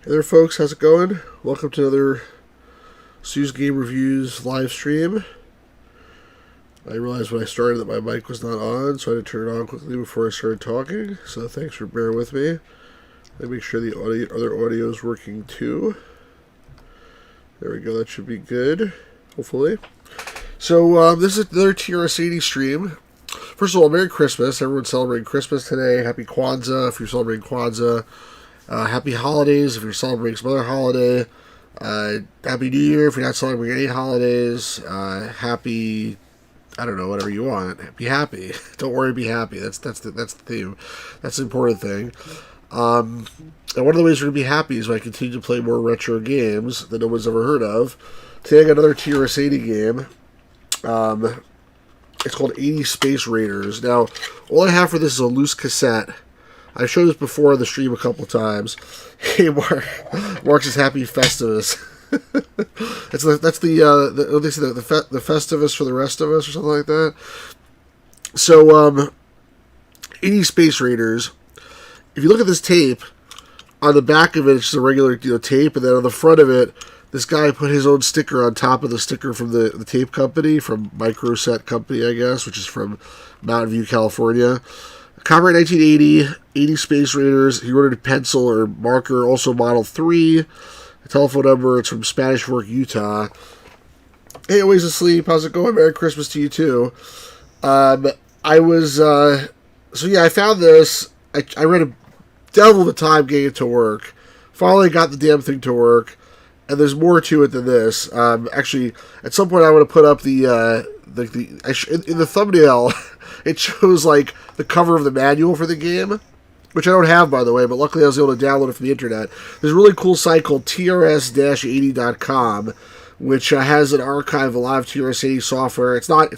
Hey there folks, how's it going? Welcome to another Sue's Game Reviews live stream. I realized when I started that my mic was not on, so I had to turn it on quickly before I started talking, so thanks for bearing with me. Let me make sure the other audio is working too. There we go, that should be good, hopefully. So this is another TRS-80 stream. First of all, Merry Christmas. Everyone's celebrating Christmas today. Happy Kwanzaa if you're celebrating Kwanzaa. Happy holidays if you're celebrating some other holiday. Happy New Year if you're not celebrating any holidays. Happy, I don't know, whatever you want. Be happy. Don't worry, be happy. That's the theme. That's the important thing. And one of the ways we're going to be happy is when I continue to play more retro games that no one's ever heard of. Today I got another TRS-80 game. It's called 80 Space Raiders. Now, all I have for this is a loose cassette. I showed this before on the stream a couple times. Hey, Mark says Happy Festivus. that's the Festivus for the rest of us or something like that. So, 80 Space Raiders. If you look at this tape, on the back of it, it's just a regular tape, and then on the front of it, this guy put his own sticker on top of the sticker from the tape company, from Microset Company, I guess, which is from Mountain View, California. Copyright 1980, 80 Space Raiders. He wrote it in pencil or marker, also Model 3. The telephone number, it's from Spanish Fork, Utah. Hey, always asleep. How's it going? Merry Christmas to you, too. I found this. I read a devil of a time getting it to work. Finally got the damn thing to work. And there's more to it than this. Actually, at some point I want to put up in the thumbnail, it shows like the cover of the manual for the game, which I don't have, by the way, but luckily I was able to download it from the internet. There's a really cool site called TRS-80.com, which has an archive of a lot of TRS-80 software. It's not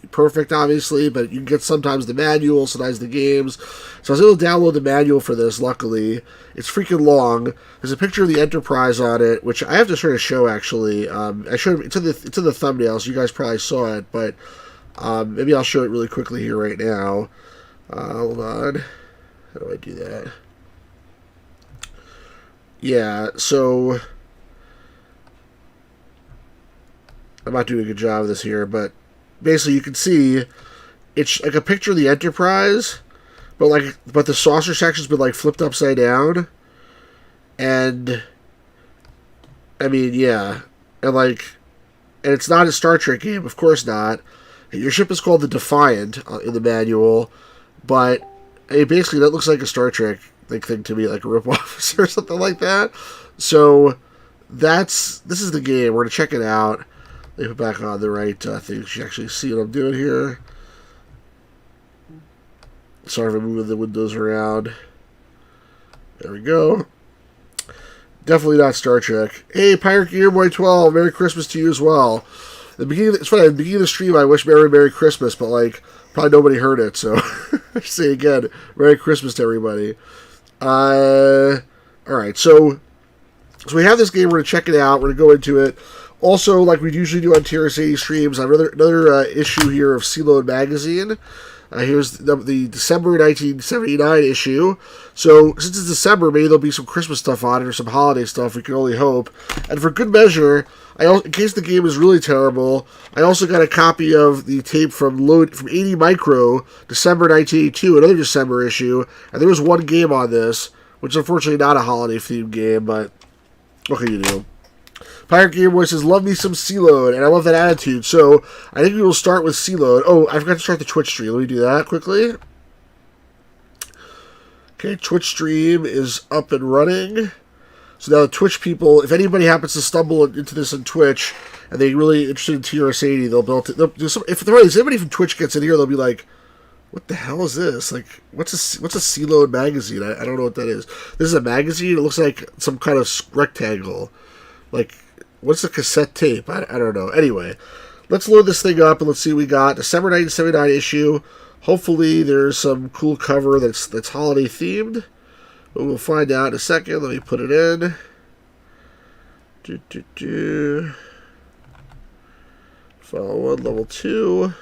perfect, obviously, but you can get sometimes the manual, sometimes the games. So I was able to download the manual for this, luckily. It's freaking long. There's a picture of the Enterprise on it, which I have to sort of show, actually. I showed it's in the thumbnail, so you guys probably saw it, but maybe I'll show it really quickly here right now. Hold on. How do I do that? Yeah, so I'm not doing a good job of this here, but basically you can see it's like a picture of the Enterprise, but the saucer section's been like flipped upside down, and I mean, yeah, and it's not a Star Trek game, of course not. Your ship is called the Defiant in the manual, but basically that looks like a Star Trek thing to me, like a ripoff or something like that. So this is the game. We're gonna check it out. Let me put back on the right thing so you actually see what I'm doing here. Sorry for moving the windows around. There we go. Definitely not Star Trek. Hey, Pirate Gear Boy 12, Merry Christmas to you as well. It's funny, at the beginning of the stream, I wish Merry Christmas, but probably nobody heard it, so I say again, Merry Christmas to everybody. Alright, so we have this game, we're going to check it out, we're going to go into it. Also, like we usually do on TRS-80 streams, I have another issue here of CLOAD Magazine. Here's the December 1979 issue. So, since it's December, maybe there'll be some Christmas stuff on it or some holiday stuff, we can only hope. And for good measure, in case the game is really terrible, I also got a copy of the tape from 80 Micro, December 1982, another December issue. And there was one game on this, which is unfortunately not a holiday-themed game, but what can you do? Pirate Game Boy says, love me some CLOAD, and I love that attitude. So, I think we will start with CLOAD. Oh, I forgot to start the Twitch stream. Let me do that quickly. Okay, Twitch stream is up and running. So now the Twitch people, if anybody happens to stumble into this on Twitch, and they're really interested in TRS-80, they'll do some, if anybody from Twitch gets in here, they'll be like, what the hell is this? What's a CLOAD magazine? I don't know what that is. This is a magazine? It looks like some kind of rectangle. What's a cassette tape? I don't know. Anyway, let's load this thing up and let's see what we got. December 1979 issue. Hopefully there's some cool cover that's holiday themed. But we'll find out in a second. Let me put it in. File 1, level 2.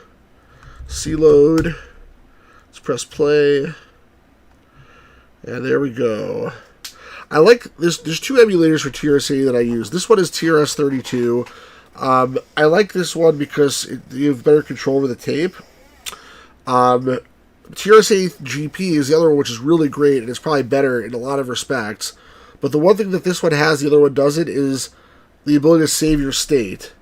CLOAD. Let's press play. And there we go. I like this. There's two emulators for TRS-80 that I use. This one is TRS-32. I like this one because you have better control over the tape. TRS-80 GP is the other one, which is really great, and it's probably better in a lot of respects. But the one thing that this one has, the other one doesn't, is the ability to save your state.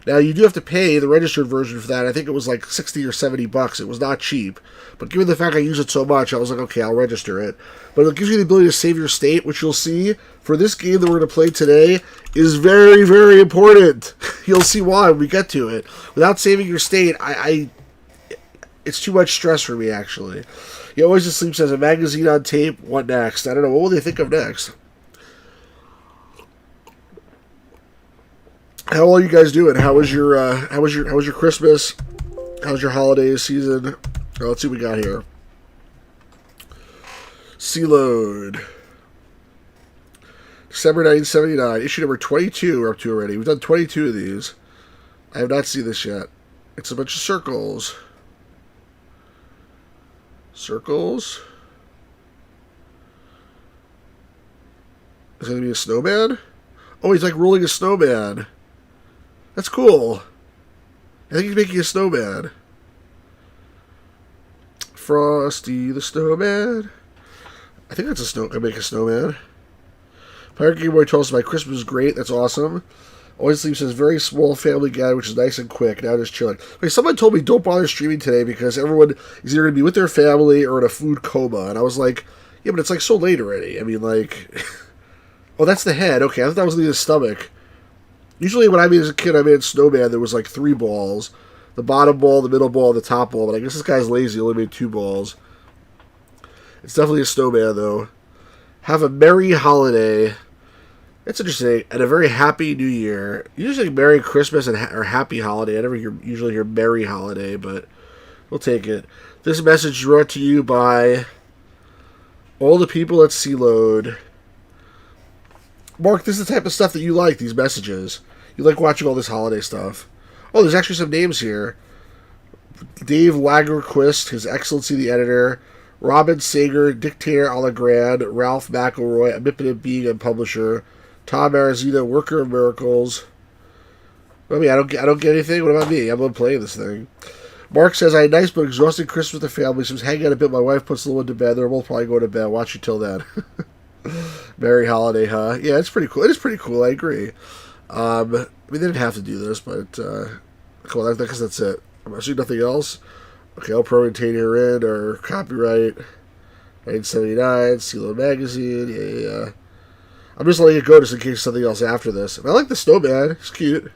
Now, you do have to pay the registered version for that. I think it was like 60 or 70 bucks. It was not cheap. But given the fact I use it so much, I was like, okay, I'll register it. But it gives you the ability to save your state, which you'll see for this game that we're going to play today is very, very important. You'll see why when we get to it. Without saving your state, it's too much stress for me, actually. You always just sleep says a magazine on tape. What next? I don't know. What will they think of next? How are you guys doing? How was your Christmas? How's your holiday season? Oh, let's see what we got here. CLOAD. December 1979. Issue number 22 we're up to already. We've done 22 of these. I have not seen this yet. It's a bunch of circles. Circles? Is it going to be a snowman? Oh, he's like rolling a snowman. That's cool. I think he's making a snowman. Frosty the Snowman. I think that's a snow. I make a snowman. Pirate Game Boy tells us my Christmas is great. That's awesome. Always Sleep says very small family guy, which is nice and quick. Now just chilling. Okay, someone told me don't bother streaming today because everyone is either going to be with their family or in a food coma. And I was like, yeah, but it's like so late already. I mean, like, oh, that's the head. Okay, I thought that was the stomach. Usually when I made as a kid, I made snowman. There was like 3 balls. The bottom ball, the middle ball, and the top ball. But I guess this guy's lazy. He only made 2 balls. It's definitely a snowman, though. Have a merry holiday. That's interesting. And a very happy new year. Usually Merry Christmas or Happy Holiday. I never usually hear Merry Holiday, but we'll take it. This message is brought to you by all the people at CLOAD. Mark, this is the type of stuff that you like, these messages. You like watching all this holiday stuff. Oh, there's actually some names here. Dave Lagerquist, His Excellency the Editor, Robin Sager, Dictator a la Grande, Ralph McElroy, Omnipotent Being and Publisher, Tom Arizina, Worker of Miracles. I mean, I don't get anything. What about me? I'm not playing this thing. Mark says, I had a nice but exhausting Christmas with the family, so I was hanging out a bit. My wife puts the little one to bed. They're both probably going to bed. Watch you till then. Merry holiday, huh? Yeah, it's pretty cool. It is pretty cool. I agree. I mean, they didn't have to do this, but cool. I guess that's it. I'm assuming nothing else. Okay, I'll pro-retain here in or copyright 1979, CLOAD Magazine. Yeah. I'm just letting it go just in case something else after this. I like the snowman. It's cute.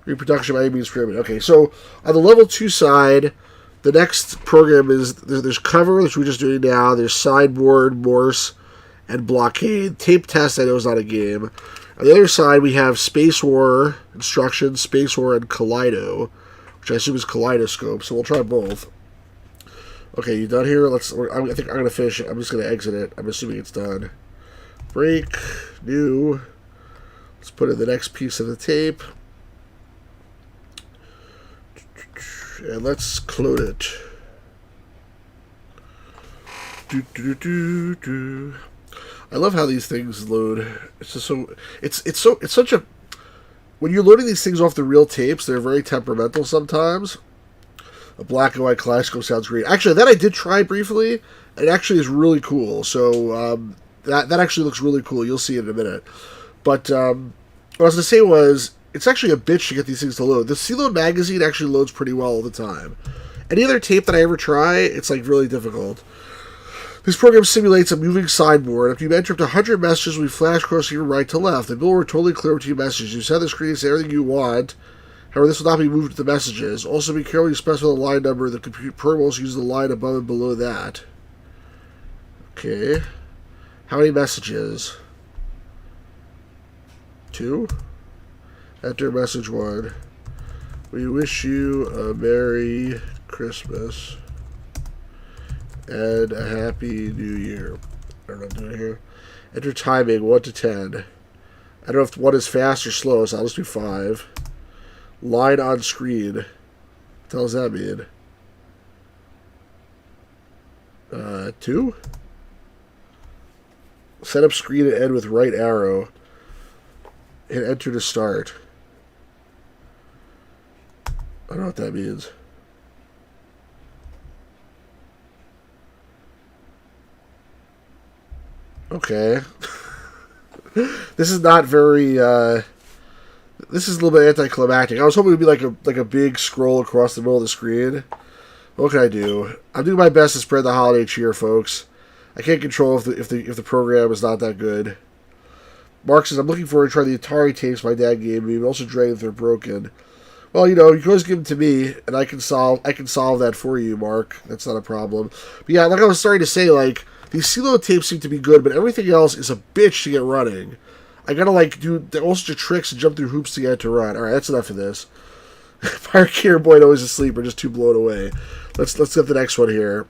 Reproduction by any means prohibited. Okay, so on the level 2 side, the next program is there's cover, which we're just doing now. There's sideboard, Morse, and blockade. Tape test, I know, is not a game. On the other side, we have Space War Instructions, Space War, and Kaleido, which I assume is Kaleidoscope, so we'll try both. Okay, you done here? I think I'm going to finish it. I'm just going to exit it. I'm assuming it's done. Break, new. Let's put in the next piece of the tape. And let's clone it. I love how these things load. It's just so it's such a when you're loading these things off the real tapes, they're very temperamental sometimes. A black and white kaleidoscope sounds great. Actually, that I did try briefly. It actually is really cool. So that actually looks really cool. You'll see it in a minute. But what I was going to say was, it's actually a bitch to get these things to load. The CLOAD Magazine actually loads pretty well all the time. Any other tape that I ever try, it's like really difficult. This program simulates a moving sideboard. If you enter up to 100 messages, we flash across from right to left. The bill will totally clear up to your messages. You set the screen to say everything you want. However, this will not be moved to the messages. Also, be careful you specify the line number. The computer program also uses the line above and below that. Okay. How many messages? 2. Enter message 1. We wish you a Merry Christmas and a Happy New Year. I don't know what I'm doing here. Enter timing 1 to 10. I don't know if 1 is fast or slow, so I'll just do 5. Line on screen. What the hell does that mean? 2? Set up screen and end with right arrow. Hit enter to start. I don't know what that means. Okay. This is not very, this is a little bit anticlimactic. I was hoping it would be like a big scroll across the middle of the screen. What can I do? I'm doing my best to spread the holiday cheer, folks. I can't control if the program is not that good. Mark says, I'm looking forward to trying the Atari tapes my dad gave me, but also dreading if they're broken. Well, you know, you can always give them to me, and I can solve that for you, Mark. That's not a problem. But yeah, like I was starting to say, like, these CLOAD tapes seem to be good, but everything else is a bitch to get running. I gotta, like, do all sorts of tricks and jump through hoops to get it to run. Alright, that's enough of this. Pirate Gear Boy always asleep or just too blown away. Let's get the next one here.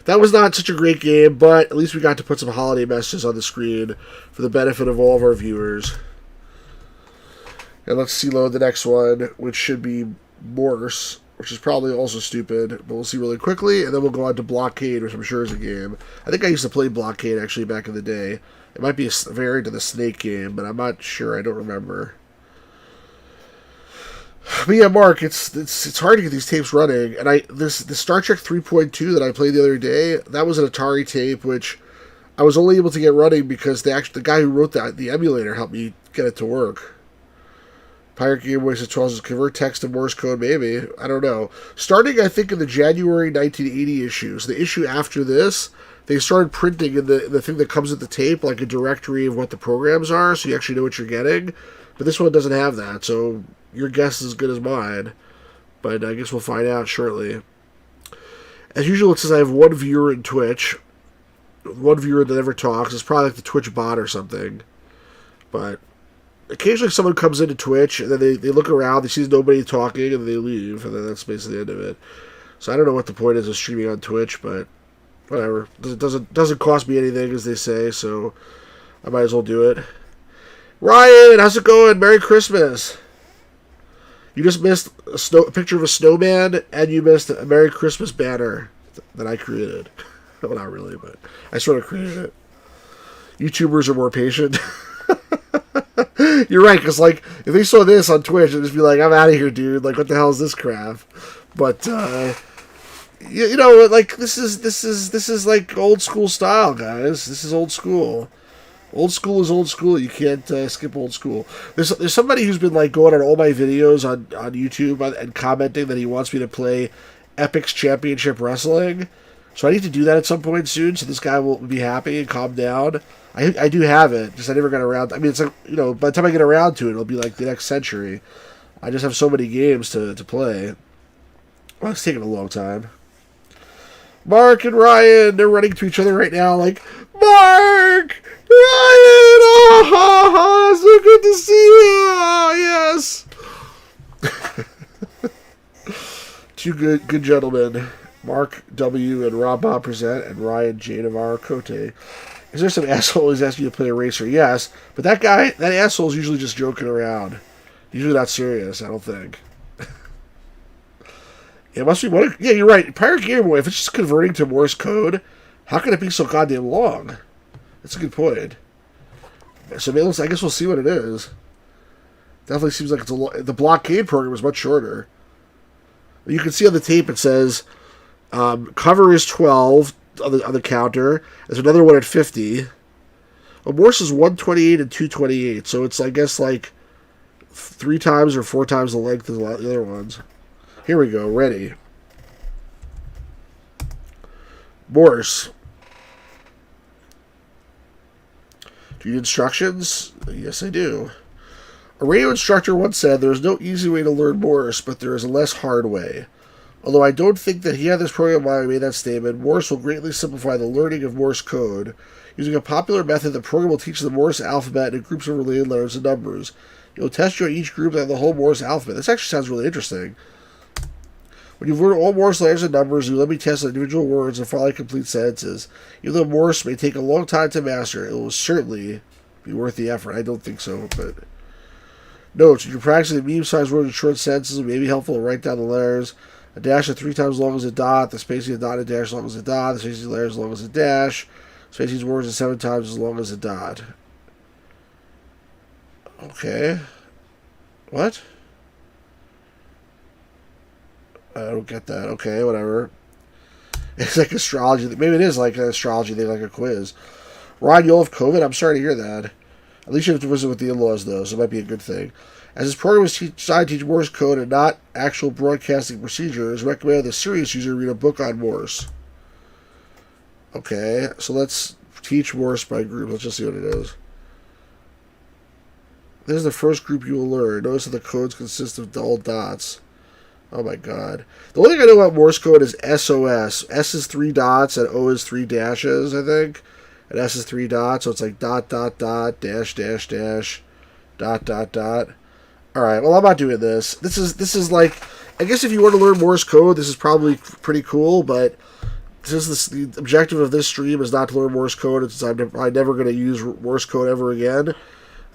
That was not such a great game, but at least we got to put some holiday messages on the screen for the benefit of all of our viewers. And let's CLOAD the next one, which should be Morse, which is probably also stupid, but we'll see really quickly, and then we'll go on to Blockade, which I'm sure is a game. I think I used to play Blockade, actually, back in the day. It might be a variant of the Snake game, but I'm not sure. I don't remember. But yeah, Mark, it's hard to get these tapes running, and the Star Trek 3.2 that I played the other day, that was an Atari tape, which I was only able to get running because the guy who wrote the emulator helped me get it to work. Pirate Game Boy says 12 says convert text to Morse code, maybe. I don't know. Starting, I think, in the January 1980 issues, the issue after this, they started printing in the thing that comes with the tape, like a directory of what the programs are, so you actually know what you're getting. But this one doesn't have that, so your guess is as good as mine. But I guess we'll find out shortly. As usual, it says I have one viewer in Twitch. One viewer that never talks. It's probably like the Twitch bot or something. But occasionally someone comes into Twitch, and then they look around, they see nobody talking, and they leave. And then that's basically the end of it. So I don't know what the point is of streaming on Twitch, but whatever. It doesn't cost me anything, as they say, so I might as well do it. Ryan, how's it going? Merry Christmas. You just missed a picture of a snowman, and you missed a Merry Christmas banner that I created. Well, not really, but I sort of created it. YouTubers are more patient. You're right, because, like, if they saw this on Twitch, they'd just be like, I'm out of here, dude. Like, what the hell is this crap? But, you know, like, this is like old school style, guys. This is old school. Old school is old school. You can't skip old school. There's somebody who's been like going on all my videos on YouTube and commenting that he wants me to play Epic's Championship Wrestling. So I need to do that at some point soon, so this guy will be happy and calm down. I do have it, just I never got around. I mean, it's like, you know, by the time I get around to it, it'll be like the next century. I just have so many games to play. Well, it's taking a long time. Mark and Ryan, they're running to each other right now, like, Mark! Ryan! Oh, so good to see you! Oh, yes! Two good gentlemen, Mark W. and Rob Bob present, and Ryan J. Navarro Cote. Is there some asshole who's asking you to play a racer? Yes, but that asshole is usually just joking around. Usually not serious, I don't think. It must be one. Yeah, you're right. Pirate Game Boy, if it's just converting to Morse code, how can it be so goddamn long? That's a good point. So I guess we'll see what it is. Definitely seems like it's the blockade program is much shorter. You can see on the tape it says cover is 12 on the counter. There's another one at 50. Well, Morse is 128 and 228, so it's I guess like 3 times or 4 times the length of the other ones. Here we go. Ready. Morse. Do you need instructions? Yes, I do. A radio instructor once said, there is no easy way to learn Morse, but there is a less hard way. Although I don't think that he had this program while he made that statement, Morse will greatly simplify the learning of Morse code. Using a popular method, the program will teach the Morse alphabet in groups of related letters and numbers. It will test you on each group and the whole Morse alphabet. This actually sounds really interesting. When you've learned all Morse letters and numbers, you let me test individual words and finally complete sentences. Even though Morse may take a long time to master, it will certainly be worth the effort. I don't think so, but... Notes: when you're practicing medium-sized words and short sentences, it may be helpful to write down the letters. A dash is 3 times as long as a dot. The spacing of a dot and a dash as long as a dot. The spacing of the letters as long as a dash. Space needs more than 7 times as long as a dot. Okay. What? I don't get that. Okay, whatever. It's like astrology. Maybe it is like an astrology thing, like a quiz. Ryan, you'll have COVID? I'm sorry to hear that. At least you have to visit with the in-laws, though, so it might be a good thing. As this program is designed to teach Morse code and not actual broadcasting procedure, it is recommended the serious user read a book on Morse. Okay, so let's teach Morse by group. Let's just see what it is. This is the first group you will learn. Notice that the codes consist of dull dots. Oh my god. The only thing I know about Morse code is SOS. S is 3 dots and O is 3 dashes, I think. And S is 3 dots, so it's like dot, dot, dot, dash, dash, dash, dot, dot, dot. Alright, well, I'm not doing this. This is like, I guess if you want to learn Morse code, this is probably pretty cool, but since the objective of this stream is not to learn Morse code, since I'm never going to use Morse code ever again,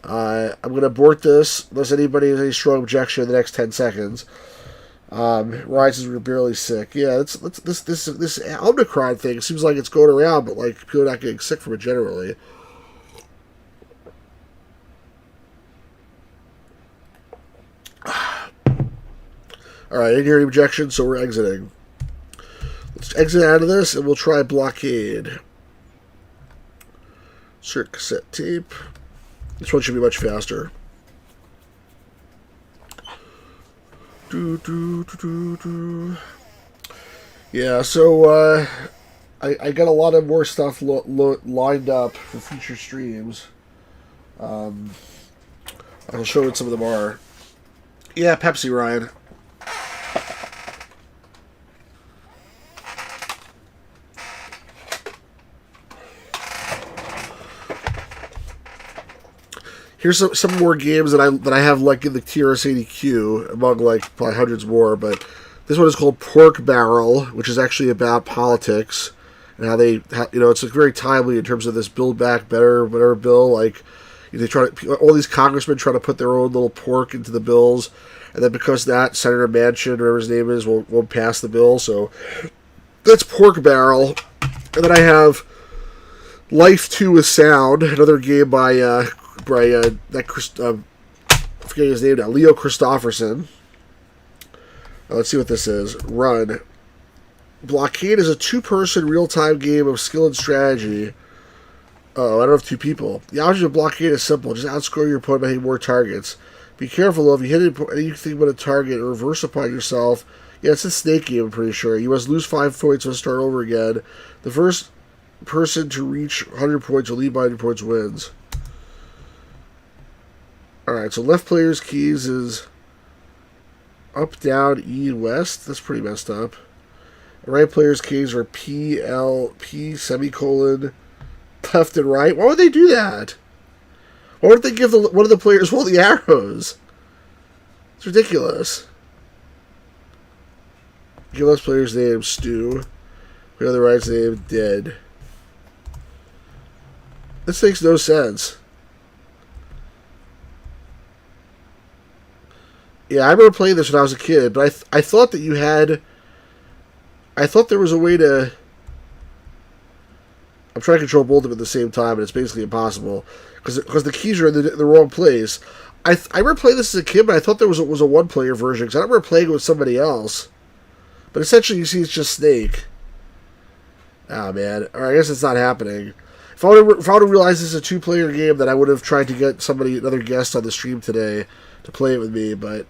I'm going to abort this unless anybody has any strong objection in the next 10 seconds. Ryan says we're barely sick. Yeah, this Omicron thing seems like it's going around, but like people are not getting sick from it generally. Alright, I didn't hear any objections, so we're exiting. Let's exit out of this and we'll try blockade. Insert cassette tape. This one should be much faster. Yeah, so I got a lot of more stuff lined up for future streams. I'll show what some of them are. Yeah, Pepsi, Ryan. Here's some more games that I have like in the TRS-80 queue, among like probably hundreds more, but this one is called Pork Barrel, which is actually about politics and how it's like very timely in terms of this Build Back Better whatever bill. Like all these congressmen try to put their own little pork into the bills, and then because of that, Senator Manchin, whatever his name is, won't pass the bill. So that's Pork Barrel, and then I have Life 2 is Sound, another game by I forget his name now, Leo Christopherson. Let's see what this is. Run. Blockade is a 2-person real-time game of skill and strategy. Oh, I don't have 2 people. The object of Blockade is simple. Just outscore your opponent by hitting more targets. Be careful, though. If you hit anything but a target and reverse upon yourself... Yeah, it's a snake game, I'm pretty sure. You must lose 5 points and start over again. The first person to reach 100 points or lead by 100 points wins. Alright, so left player's keys is up, down, E, and west. That's pretty messed up. And right player's keys are P, L, P, semicolon, left and right. Why would they do that? Why would they give one of the players all the arrows? It's ridiculous. Give left player's name Stu. The other right's name Dead. This makes no sense. Yeah, I remember playing this when I was a kid, but I thought that you had... I thought there was a way to... I'm trying to control both of them at the same time, and it's basically impossible. Because the keys are in the wrong place. I remember playing this as a kid, but I thought there was a one-player version, because I remember playing it with somebody else. But essentially, you see it's just Snake. Ah, man. Alright, I guess it's not happening. If I would have realized this is a 2-player game, then I would have tried to get another guest on the stream today to play it with me, but...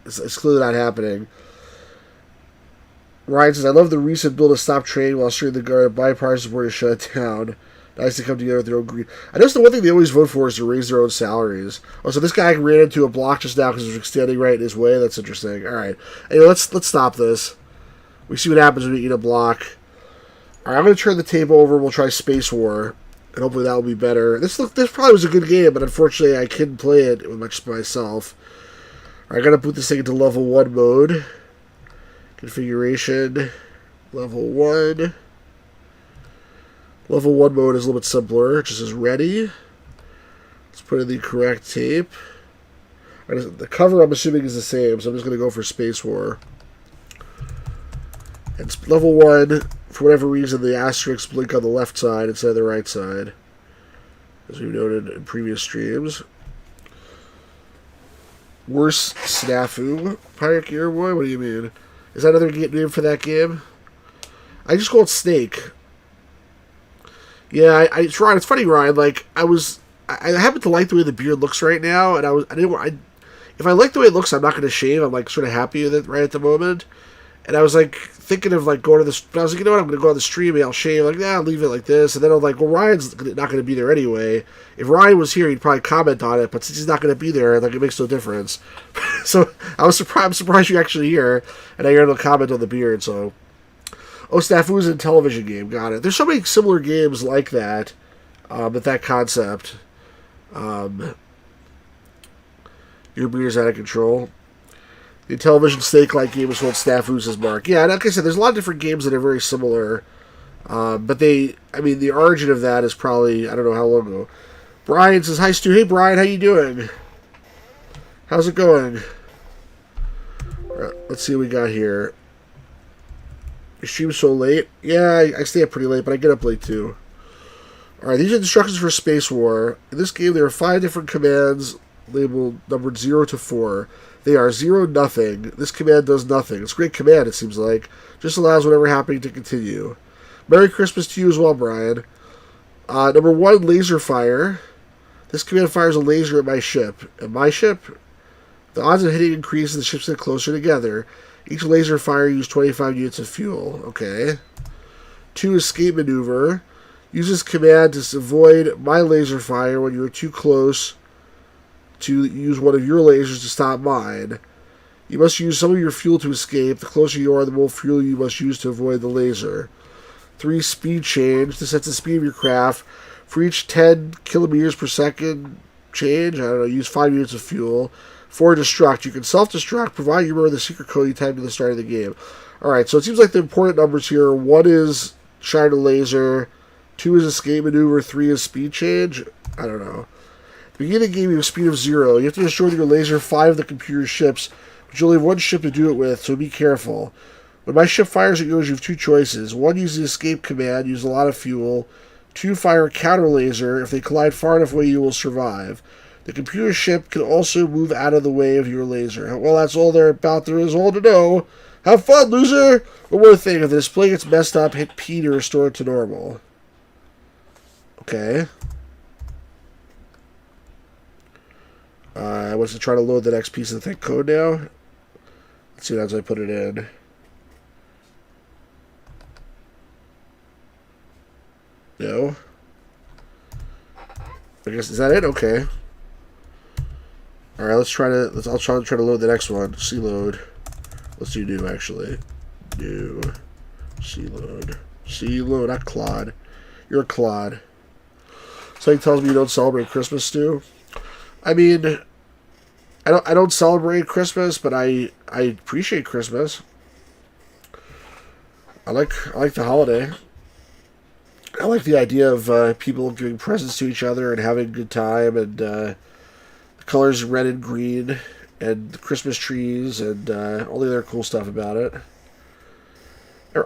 It's clearly not happening. Ryan says, I love the recent bill to stop trade while shooting the guard. Bipartisan support is shut down. Nice to come together with their own greed. I noticed the one thing they always vote for is to raise their own salaries. Oh, so this guy ran into a block just now because he was standing right in his way. That's interesting. Alright. Anyway, let's stop this. We see what happens when we eat a block. Alright, I'm going to turn the tape over. We'll try Space War. And hopefully that will be better. This probably was a good game, but unfortunately I couldn't play it much by myself. I gotta put this thing into level 1 mode. Configuration. Level 1. Level 1 mode is a little bit simpler. It just says ready. Let's put in the correct tape. The cover I'm assuming is the same, so I'm just gonna go for Space War. And level 1 for whatever reason, the asterisks blink on the left side instead of the right side, as we've noted in previous streams. Worse Snafu. Pirate Gear Boy? What do you mean? Is that another name for that game? I just call it Snake. Yeah, it's Ryan. It's funny, Ryan. Like, I happen to like the way the beard looks right now, and if I like the way it looks, I'm not going to shave. I'm like sort of happy with it right at the moment. And I was like thinking of like going to this. I was like, you know what? I'm going to go on the stream and I'll shave. Like, I'll leave it like this. And then I'm like, well, Ryan's not going to be there anyway. If Ryan was here, he'd probably comment on it. But since he's not going to be there, like, it makes no difference. So I'm surprised you're actually here, and you're able to comment on the beard. So, Snafu's a television game. Got it. There's so many similar games like that, with that concept. Your beard's out of control. The television snake-like game is called Snafu's as Mark. Yeah, like I said, there's a lot of different games that are very similar. But the origin of that is probably, I don't know how long ago. Brian says, hi, Stu. Hey, Brian, how you doing? How's it going? Right, let's see what we got here. Your stream's so late? Yeah, I stay up pretty late, but I get up late, too. Alright, these are instructions for Space War. In this game, there are 5 different commands labeled numbered 0 to 4. They are 0, nothing. This command does nothing. It's a great command, it seems like. Just allows whatever happening to continue. Merry Christmas to you as well, Brian. Number 1, laser fire. This command fires a laser at my ship. At my ship, the odds of hitting increase as the ships get closer together. Each laser fire uses 25 units of fuel. Okay. 2, escape maneuver. Use this command to avoid my laser fire when you are too close to use one of your lasers to stop mine. You must use some of your fuel to escape. The closer you are, the more fuel you must use to avoid the laser. 3, speed change. This sets the speed of your craft. For each 10 kilometers per second change, use 5 units of fuel. 4, destruct. You can self-destruct, provided you remember the secret code you typed at the start of the game. Alright, so it seems like the important numbers here, 1 is shine a laser, 2 is escape maneuver, 3 is speed change. I don't know. At the beginning of the game, you have a speed of 0. You have to destroy with your laser 5 of the computer's ships, but you only have 1 ship to do it with, so be careful. When my ship fires at yours, you have 2 choices. 1, use the escape command, use a lot of fuel. 2, fire a counter laser. If they collide far enough away, you will survive. The computer ship can also move out of the way of your laser. Well, that's all there is all to know. Have fun, loser! One more thing, if the display gets messed up, hit P to restore it to normal. Okay. I was trying to load the next piece of the code now. Let's see what as I put it in. No. I guess, is that it? Okay. Alright, I'll try to load the next one. C-load. Let's do new, actually. New. C-load. C-load, not CLOAD. You're a CLOAD. Something tells me you don't celebrate Christmas, Stu. I mean, I don't celebrate Christmas, but I appreciate Christmas. I like the holiday. I like the idea of people giving presents to each other and having a good time, and the colors red and green, and the Christmas trees, and all the other cool stuff about it.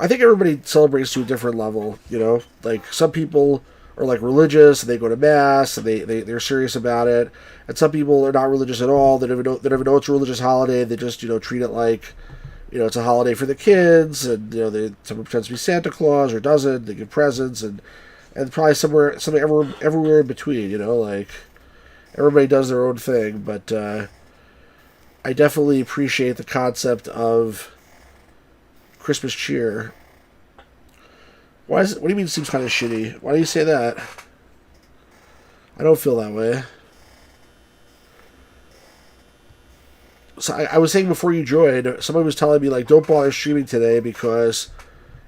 I think everybody celebrates to a different level, you know? Like, some people are, like, religious, and they go to Mass, and they're serious about it. And some people are not religious at all. They never know it's a religious holiday. They just, treat it like, it's a holiday for the kids, and, someone pretends to be Santa Claus or doesn't. They give presents, and probably somewhere everywhere in between, like, everybody does their own thing. But I definitely appreciate the concept of Christmas cheer. What do you mean it seems kind of shitty? Why do you say that? I don't feel that way. So I was saying before you joined, somebody was telling me, like, don't bother streaming today because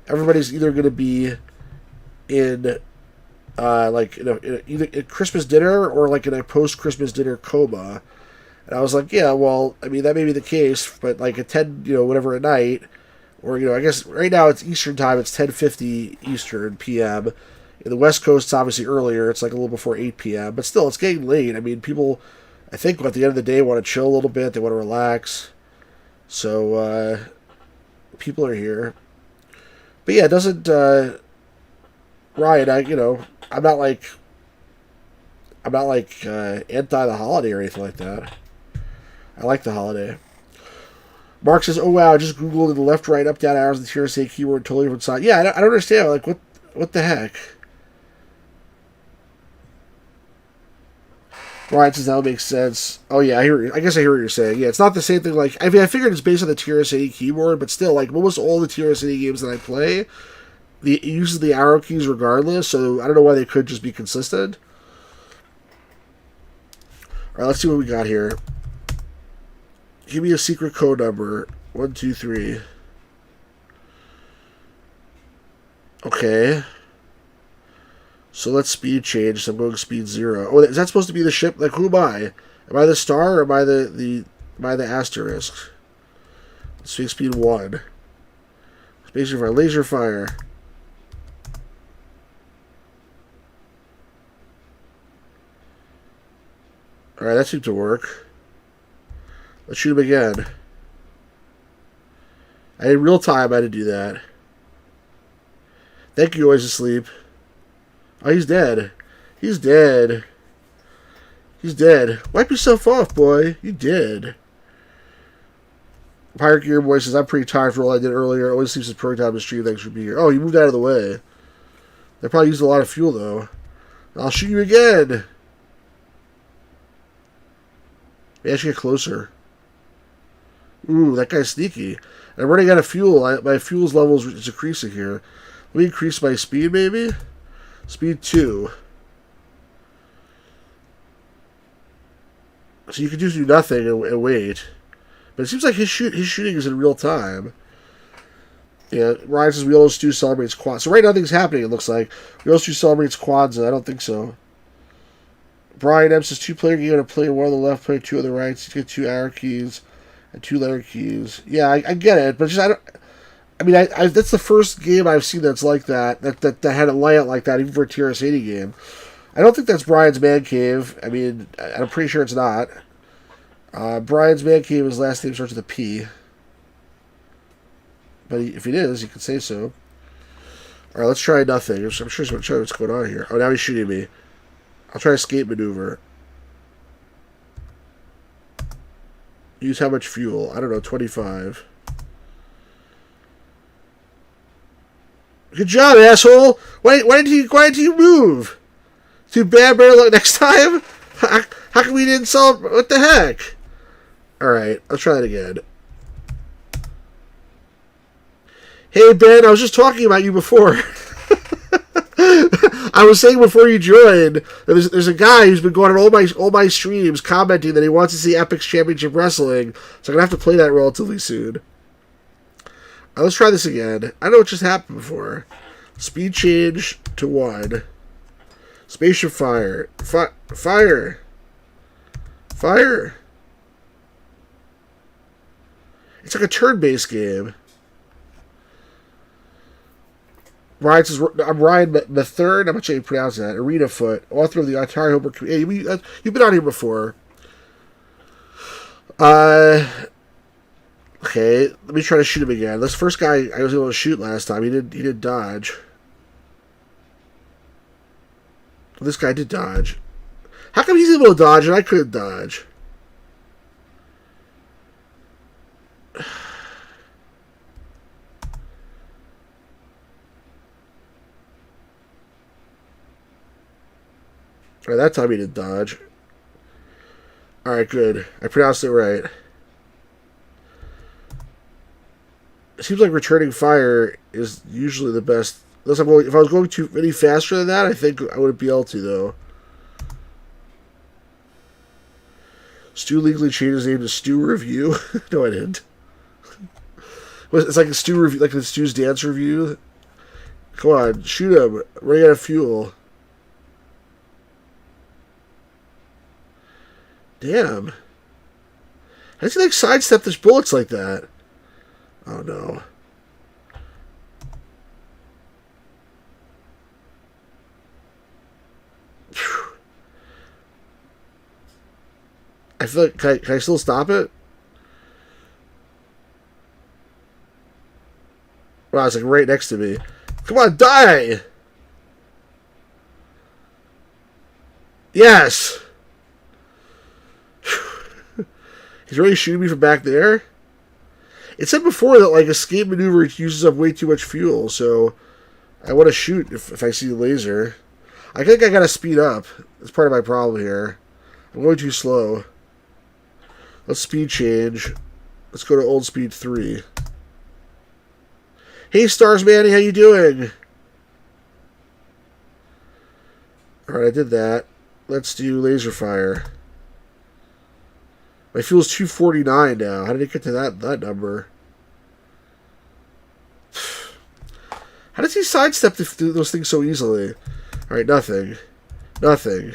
everybody's either going to be in, either a Christmas dinner or, like, in a post-Christmas dinner coma. And I was like, yeah, well, I mean, that may be the case, but, like, at 10, whatever at night, or, I guess right now it's Eastern time, it's 10:50 Eastern p.m. In the West Coast, it's obviously earlier, it's like a little before 8 p.m., but still, it's getting late. I mean, people, I think, at the end of the day, want to chill a little bit, they want to relax, so, people are here. But But yeah, it doesn't. Ryan, I'm not like anti the holiday or anything like that. I like the holiday. Mark says, "Oh wow, I just googled the left, right, up, down arrows on the TRS-80 keyboard, totally different side." Yeah, I don't understand. Like, what the heck? Ryan says that makes sense. Oh yeah, I guess I hear what you're saying. Yeah, it's not the same thing. Like, I mean, I figured it's based on the TRS-80 keyboard, but still, like almost all the TRS-80 games that I play, it uses the arrow keys regardless. So I don't know why they could just be consistent. All right, let's see what we got here. Give me a secret code number. 1, 2, 3. Okay. So let's speed change. So I'm going speed 0. Oh, is that supposed to be the ship? Like, who am I? Am I the star or am I the asterisk? Let's make speed 1. Space fire, laser fire. Alright, that seemed to work. Let's shoot him again. In real time, I had to do that. Thank you, always asleep. Oh, he's dead. He's dead. He's dead. Wipe yourself off, boy. You did. Pirate Gear Boy says, I'm pretty tired for all I did earlier. It always seems it's perfect time to stream. Thanks for being here. Oh, you moved out of the way. They probably used a lot of fuel, though. I'll shoot you again. Maybe I should get closer. Ooh, that guy's sneaky. I'm running out of fuel. My fuel's level is decreasing here. Let me increase my speed, maybe? Speed 2. So you can just do nothing and wait. But it seems like his shooting is in real time. Yeah, Ryan says Wheelers 2 celebrates Kwanzaa. So right now nothing's happening, it looks like. Wheelers 2 celebrates Kwanzaa. I don't think so. Brian M says 2-player game and player 1 on the left, player 2 on the right. So you get 2 arrow keys and 2 letter keys. Yeah, I get it, but just that's the first game I've seen that's like that had a layout like that, even for a TRS-80 game. I don't think that's Brian's Man Cave. I mean, I'm pretty sure it's not. Brian's Man Cave, his last name starts with a P. But if it is, you can say so. Alright, let's try nothing. I'm sure he's going to try what's going on here. Oh, now he's shooting me. I'll try escape maneuver. Use how much fuel? I don't know, 25. Good job, asshole! Why did you move? Too bad, better luck next time? How come we didn't solve... What the heck? Alright, let's try that again. Hey, Ben, I was just talking about you before. I was saying before you joined, there's a guy who's been going on all my streams commenting that he wants to see Epic's Championship Wrestling, so I'm going to have to play that relatively soon. Right, let's try this again. I know what just happened before. Speed change to 1. Spaceship fire. Fire. Fire. It's like a turn-based game. Ryan says, I'm Ryan Mathern. I'm not sure how you pronounce that. Arena Foot, author of the Atari Homework. Hey, you've been on here before. Okay, let me try to shoot him again. This first guy I was able to shoot last time. He did dodge. This guy did dodge. How come he's able to dodge and I couldn't dodge? Alright, that time he did dodge. Alright, good. I pronounced it right. It seems like returning fire is usually the best. Unless if I was going too any faster than that, I think I wouldn't be able to, though. Stu legally changed his name to Stu Review. No, I didn't. It's like a Stu review, like the Stu's Dance Review. Come on, shoot him. I'm running out of fuel. Damn. How does he like sidestep his bullets like that? Oh no. Phew. I feel like can I still stop it? Wow, it's like right next to me. Come on, die! Yes! He's really shooting me from back there? It said before that, like, escape maneuver uses up way too much fuel, so I want to shoot if I see the laser. I think I gotta speed up. That's part of my problem here. I'm going too slow. Let's speed change. Let's go to old speed 3. Hey, Stars Manny, how you doing? Alright, I did that. Let's do laser fire. My fuel's 249 now. How did it get to that number? How does he sidestep those things so easily? Alright, nothing. Nothing.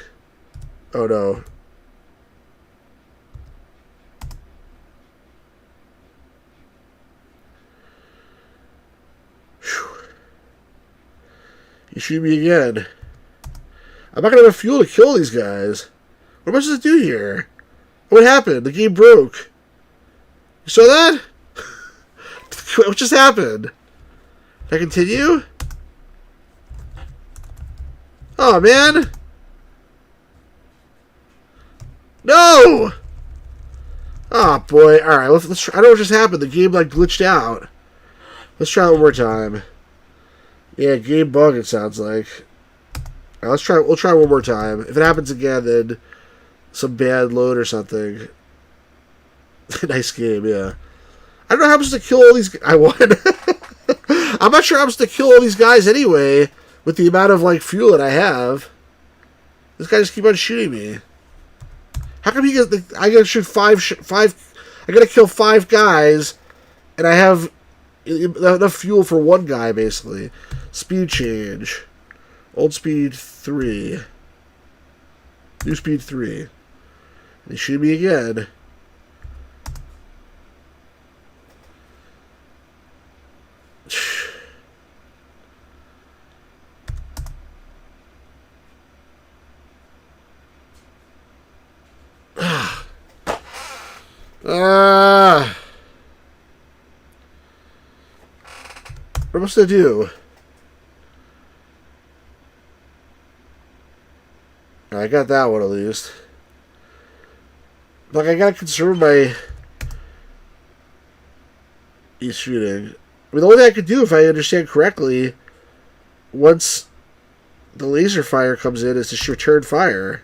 Oh no. You shoot me again. I'm not going to have enough fuel to kill these guys. What am I supposed to do here? What happened? The game broke. You saw that? What just happened? Can I continue? Oh, man. No! Oh, boy. Alright, let's try. I don't know what just happened. The game, like, glitched out. Let's try it one more time. Yeah, game bug, it sounds like. Alright, let's try. We'll try one more time. If it happens again, then some bad load or something. Nice game, yeah. I don't know how I'm supposed to kill all these. I won. I'm not sure how I'm supposed to kill all these guys anyway, with the amount of like fuel that I have. This guy just keep on shooting me. How come he gets? I gotta shoot five. I gotta kill 5 guys, and I have enough fuel for one guy basically. Speed change. Old speed 3. New speed 3. And he shoot me again. What am I supposed to do? I got that one at least. Like, I gotta conserve my shooting. I mean, the only thing I could do, if I understand correctly, once the laser fire comes in, is to return fire.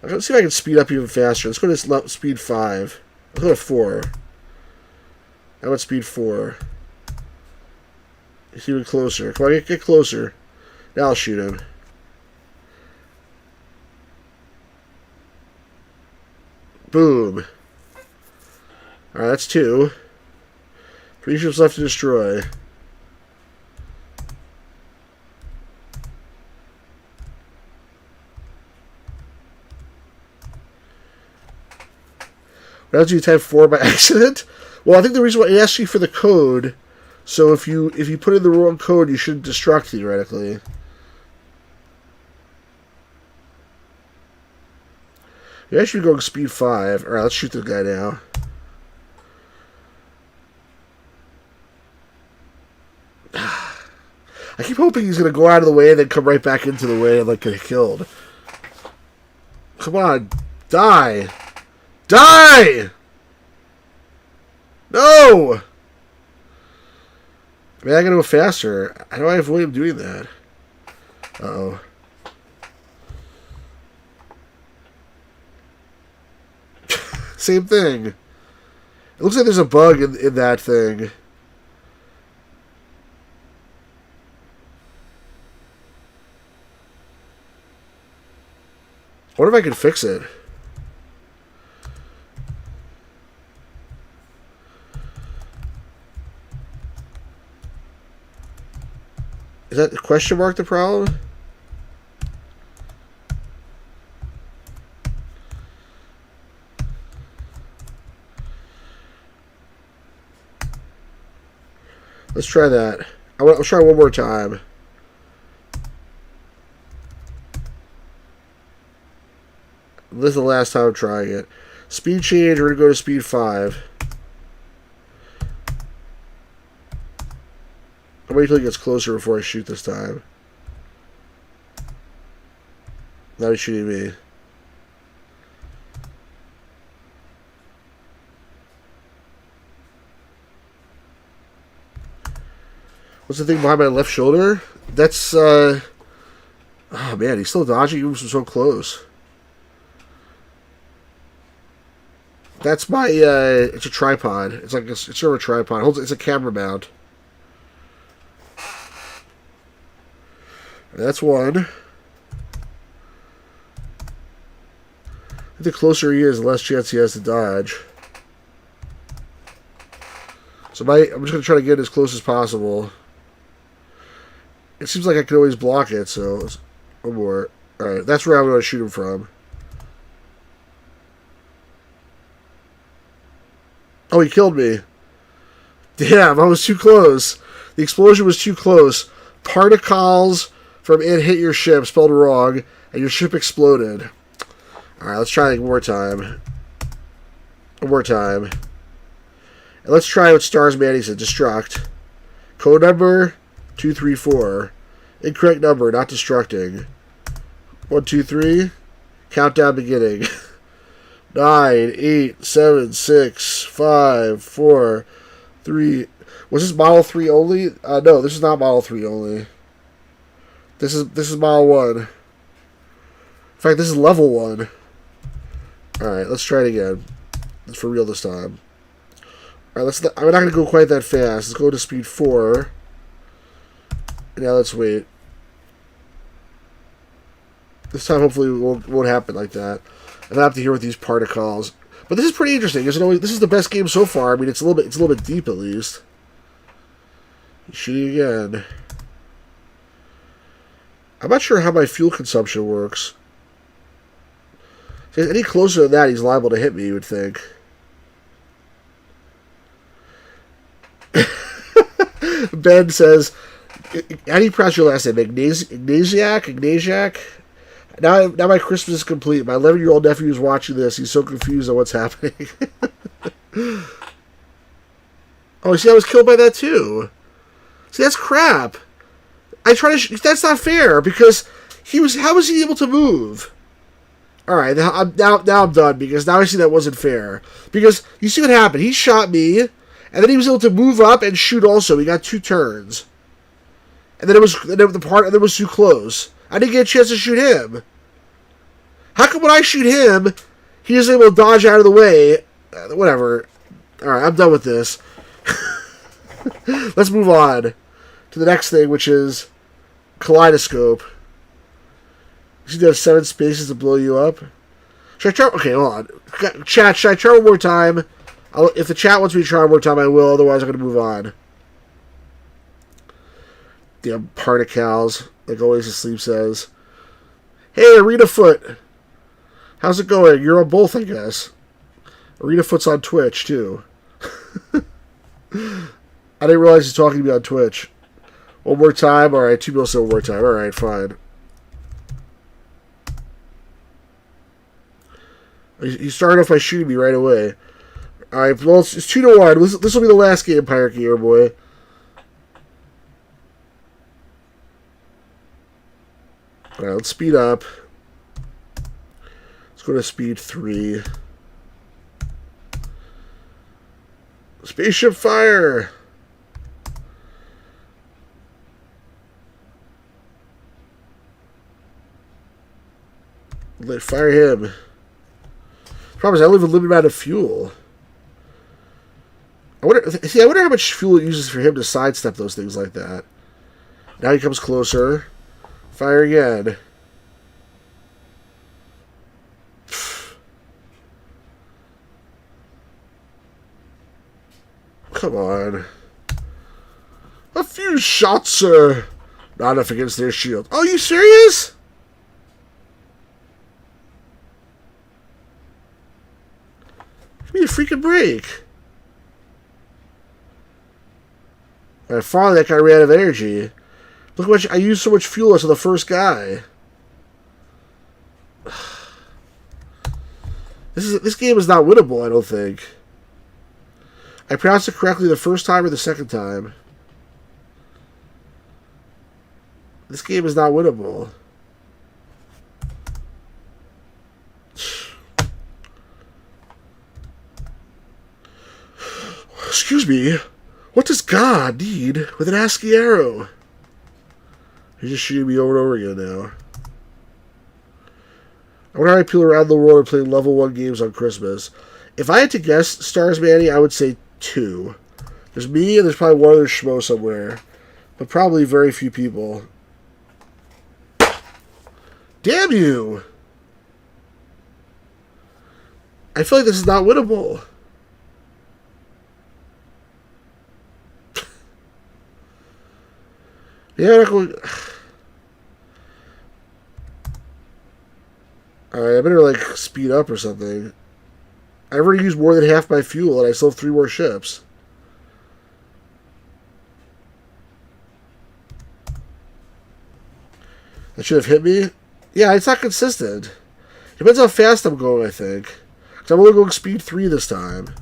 Let's see if I can speed up even faster. Let's go to speed 5. Let's go to 4. How about speed 4? It's even closer. Come on, get closer. Now I'll shoot him. Boom. Alright, that's 2. 3 ships left to destroy. Did I do type 4 by accident? Well, I think the reason why it asks you for the code, so if you put in the wrong code, you shouldn't destruct theoretically. Yeah, I should be going speed 5. Alright, let's shoot the guy now. I keep hoping he's going to go out of the way and then come right back into the way and like get killed. Come on. Die! Die! No! Man, I gotta go faster. How do I avoid him doing that? Uh-oh. Same thing. It looks like there's a bug in that thing. I wonder if I can fix it. Is that the question mark the problem? Let's try that. I'll try one more time. This is the last time I'm trying it. Speed change, we're going to go to speed 5. I'll wait until he gets closer before I shoot this time. Now he's shooting me. What's the thing behind my left shoulder? That's, oh man, he's still dodging. He moves so close. That's my, it's a tripod. It's like, it's sort of a tripod. It's a camera mount. That's one. The closer he is, the less chance he has to dodge. So I'm just going to try to get as close as possible. It seems like I can always block it, so one more. Alright, that's where I'm going to shoot him from. Oh, he killed me. Damn, I was too close. The explosion was too close. Particles from it hit your ship, spelled wrong, and your ship exploded. Alright, let's try it one more time. One more time. And let's try what Stars Manny said. Destruct. Code number 234. Incorrect number, not destructing. 1, 2, 3. Countdown beginning. 9, 8, 7, 6, 5, 4, 3. Was this Model 3 only? No, this is not Model 3 only. This is Model 1. In fact, this is Level 1. Alright, let's try it again. It's for real this time. Alright, I'm not going to go quite that fast. Let's go to speed 4. Now let's wait. This time hopefully it won't happen like that. I don't have to hear with these particles. But this is pretty interesting. This is the best game so far. I mean, it's a little bit deep at least. Shooting again. I'm not sure how my fuel consumption works. So any closer than that, he's liable to hit me, you would think. Ben says, how do you pronounce your last name? Ignasiak? Now my Christmas is complete. My 11-year-old nephew is watching this. He's so confused on what's happening. Oh, see, I was killed by that too. See, that's crap. That's not fair because how was he able to move? All right, now I'm done because now I see that wasn't fair. Because you see what happened? He shot me, and then he was able to move up and shoot. Also, he got 2 turns, and then it was too close. I didn't get a chance to shoot him. How come when I shoot him, he is able to dodge out of the way? Whatever. All right, I'm done with this. Let's move on to the next thing, which is kaleidoscope. You see, there's 7 spaces to blow you up. Should I try? Okay, hold on. Chat, should I try one more time? If the chat wants me to try one more time, I will. Otherwise, I'm going to move on. Damn particles, like always the sleep says. Hey, Arena Foot. How's it going? You're on both, I guess. Arena Foot's on Twitch, too. I didn't realize he's talking to me on Twitch. One more time? Alright, 2 minutes one more time. Alright, fine. He started off by shooting me right away. Alright, well, it's 2-1. This will be the last game, Pirate Gamer Boy. Alright, let's speed up. Let's go to speed 3. Spaceship fire! Let fire him. The problem is I only have a limited amount of fuel. I wonder how much fuel it uses for him to sidestep those things like that. Now he comes closer. Fire again. Come on. A few shots, sir. Not enough against their shield. Oh, you serious? Give me a freaking break. And finally, that guy ran out of energy. Look how much I used so much fuel as the first guy. This game is not winnable, I don't think. I pronounced it correctly the first time or the second time. This game is not winnable. Excuse me. What does God need with an ASCII arrow? He's just shooting me over and over again now. I wonder how people around the world are playing level 1 games on Christmas. If I had to guess, Stars Manny, I would say 2. There's me and there's probably one other schmo somewhere. But probably very few people. Damn you! I feel like this is not winnable. Yeah, I'm not going... Alright, I better, like, speed up or something. I've already used more than half my fuel, and I still have 3 more ships. That should have hit me? Yeah, it's not consistent. Depends how fast I'm going, I think. Because I'm only going speed 3 this time.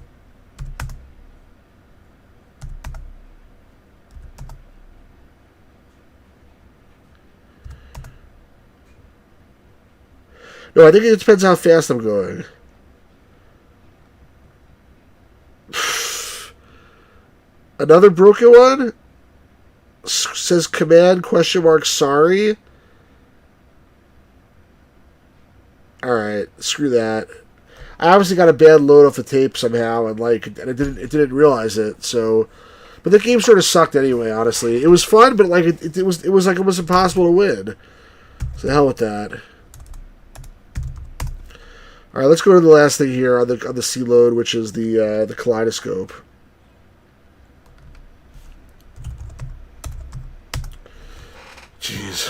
No, I think it depends how fast I'm going. Another broken one? Says command question mark sorry. Alright, screw that. I obviously got a bad load off the tape somehow, and it didn't realize it. So, but the game sort of sucked anyway. Honestly, it was fun, but like it was like almost impossible to win. So the hell with that. All right, let's go to the last thing here on the CLOAD, which is the kaleidoscope. Jeez,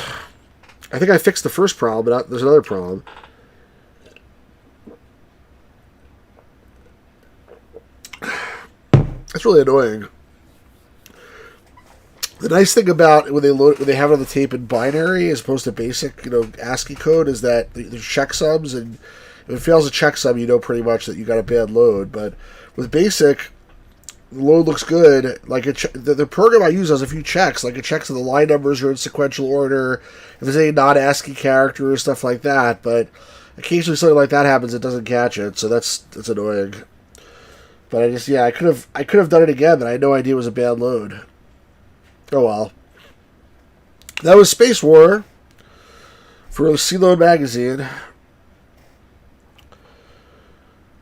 I think I fixed the first problem, but there's another problem. That's really annoying. The nice thing about when they have it on the tape in binary as opposed to basic, ASCII code is that there's checksums, and if it fails a checksum, you know pretty much that you got a bad load. But with basic, the load looks good. Like the program I use has a few checks. Like it checks if the line numbers are in sequential order, if there's any non-ASCII character or stuff like that. But occasionally something like that happens, it doesn't catch it, so that's annoying. But I could have done it again, but I had no idea it was a bad load. Oh well. That was Space War for CLOAD Magazine.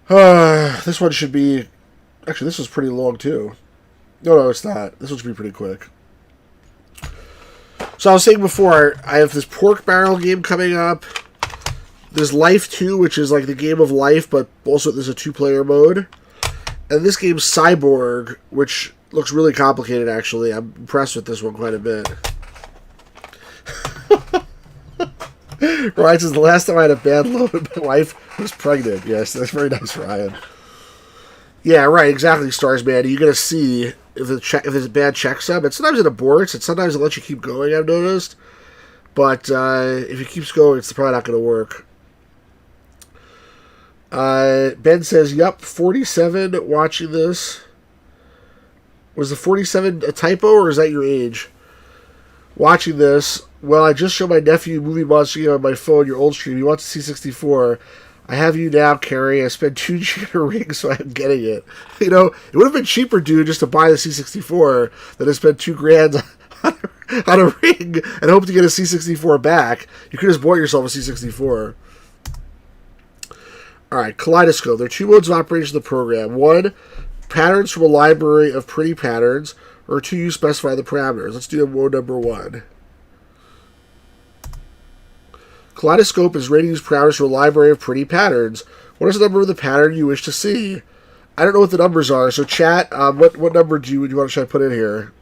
This one should be... Actually, this was pretty long, too. No, it's not. This one should be pretty quick. So I was saying before, I have this pork barrel game coming up. There's Life 2, which is like the game of life, but also there's a 2-player mode. And this game's Cyborg, which looks really complicated, actually. I'm impressed with this one quite a bit. Ryan says, the last time I had a bad load, my wife was pregnant. Yes, that's very nice, Ryan. Yeah, right, exactly, Stars Man. You're going to see if there's a bad checksum. And sometimes it aborts, and sometimes it lets you keep going, I've noticed. But if it keeps going, it's probably not going to work. Ben says, yup, 47 watching this. Was the 47 a typo, or is that your age? Watching this, well, I just showed my nephew Movie Monster Game on my phone, your old stream. He wants to see 64. I have you now, Carrie. I spent $2 on a ring, so I'm getting it. It would have been cheaper, dude, just to buy the C64 than to spend $2,000 on a ring and hope to get a C64 back. You could have bought yourself a C64. Alright, Kaleidoscope. There are 2 modes of operation of the program. 1, patterns from a library of pretty patterns, or 2, you specify the parameters. Let's do mode number 1. Kaleidoscope is ready to use parameters from a library of pretty patterns. What is the number of the pattern you wish to see? I don't know what the numbers are, so chat, what number do you want to try to put in here?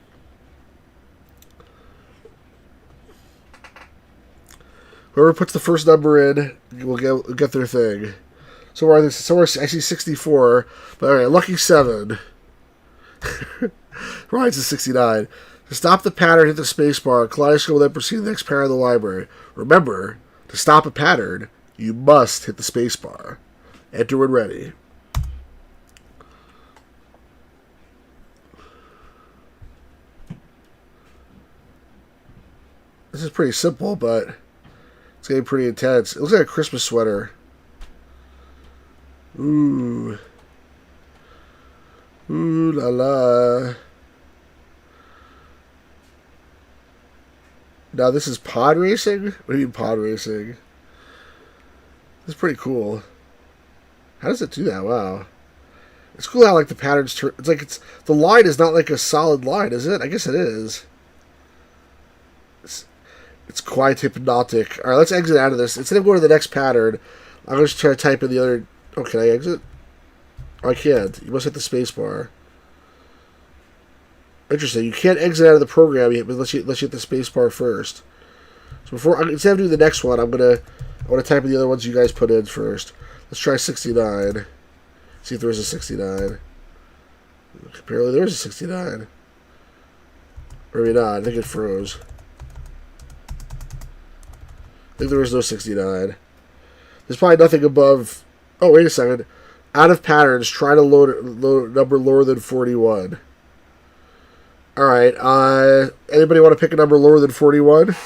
Whoever puts the first number in will get their thing. Somewhere I see 64, but alright, lucky 7. Ryan's is 69. To stop the pattern, hit the spacebar. Kaleidoscope will then proceed to the next pattern of the library. Remember, to stop a pattern, you must hit the spacebar. Enter when ready. This is pretty simple, but it's getting pretty intense. It looks like a Christmas sweater. Ooh. Ooh la la. Now this is pod racing? What do you mean pod racing? This is pretty cool. How does it do that? Wow. It's cool how like the patterns turn. It's like the line is not like a solid line, is it? I guess it is. It's quite hypnotic. Alright, let's exit out of this. Instead of going to the next pattern, I'm going to try to type in the other... Oh, can I exit? Oh, I can't. You must hit the space bar. Interesting. You can't exit out of the program yet unless you hit the space bar first. So instead of doing the next one, I want to type in the other ones you guys put in first. Let's try 69. See if there is a 69. Apparently there is a 69. Or maybe not. I think it froze. I think there was no 69. There's probably nothing above... Oh, wait a second. Out of patterns, try to load a number lower than 41. Alright, anybody want to pick a number lower than 41?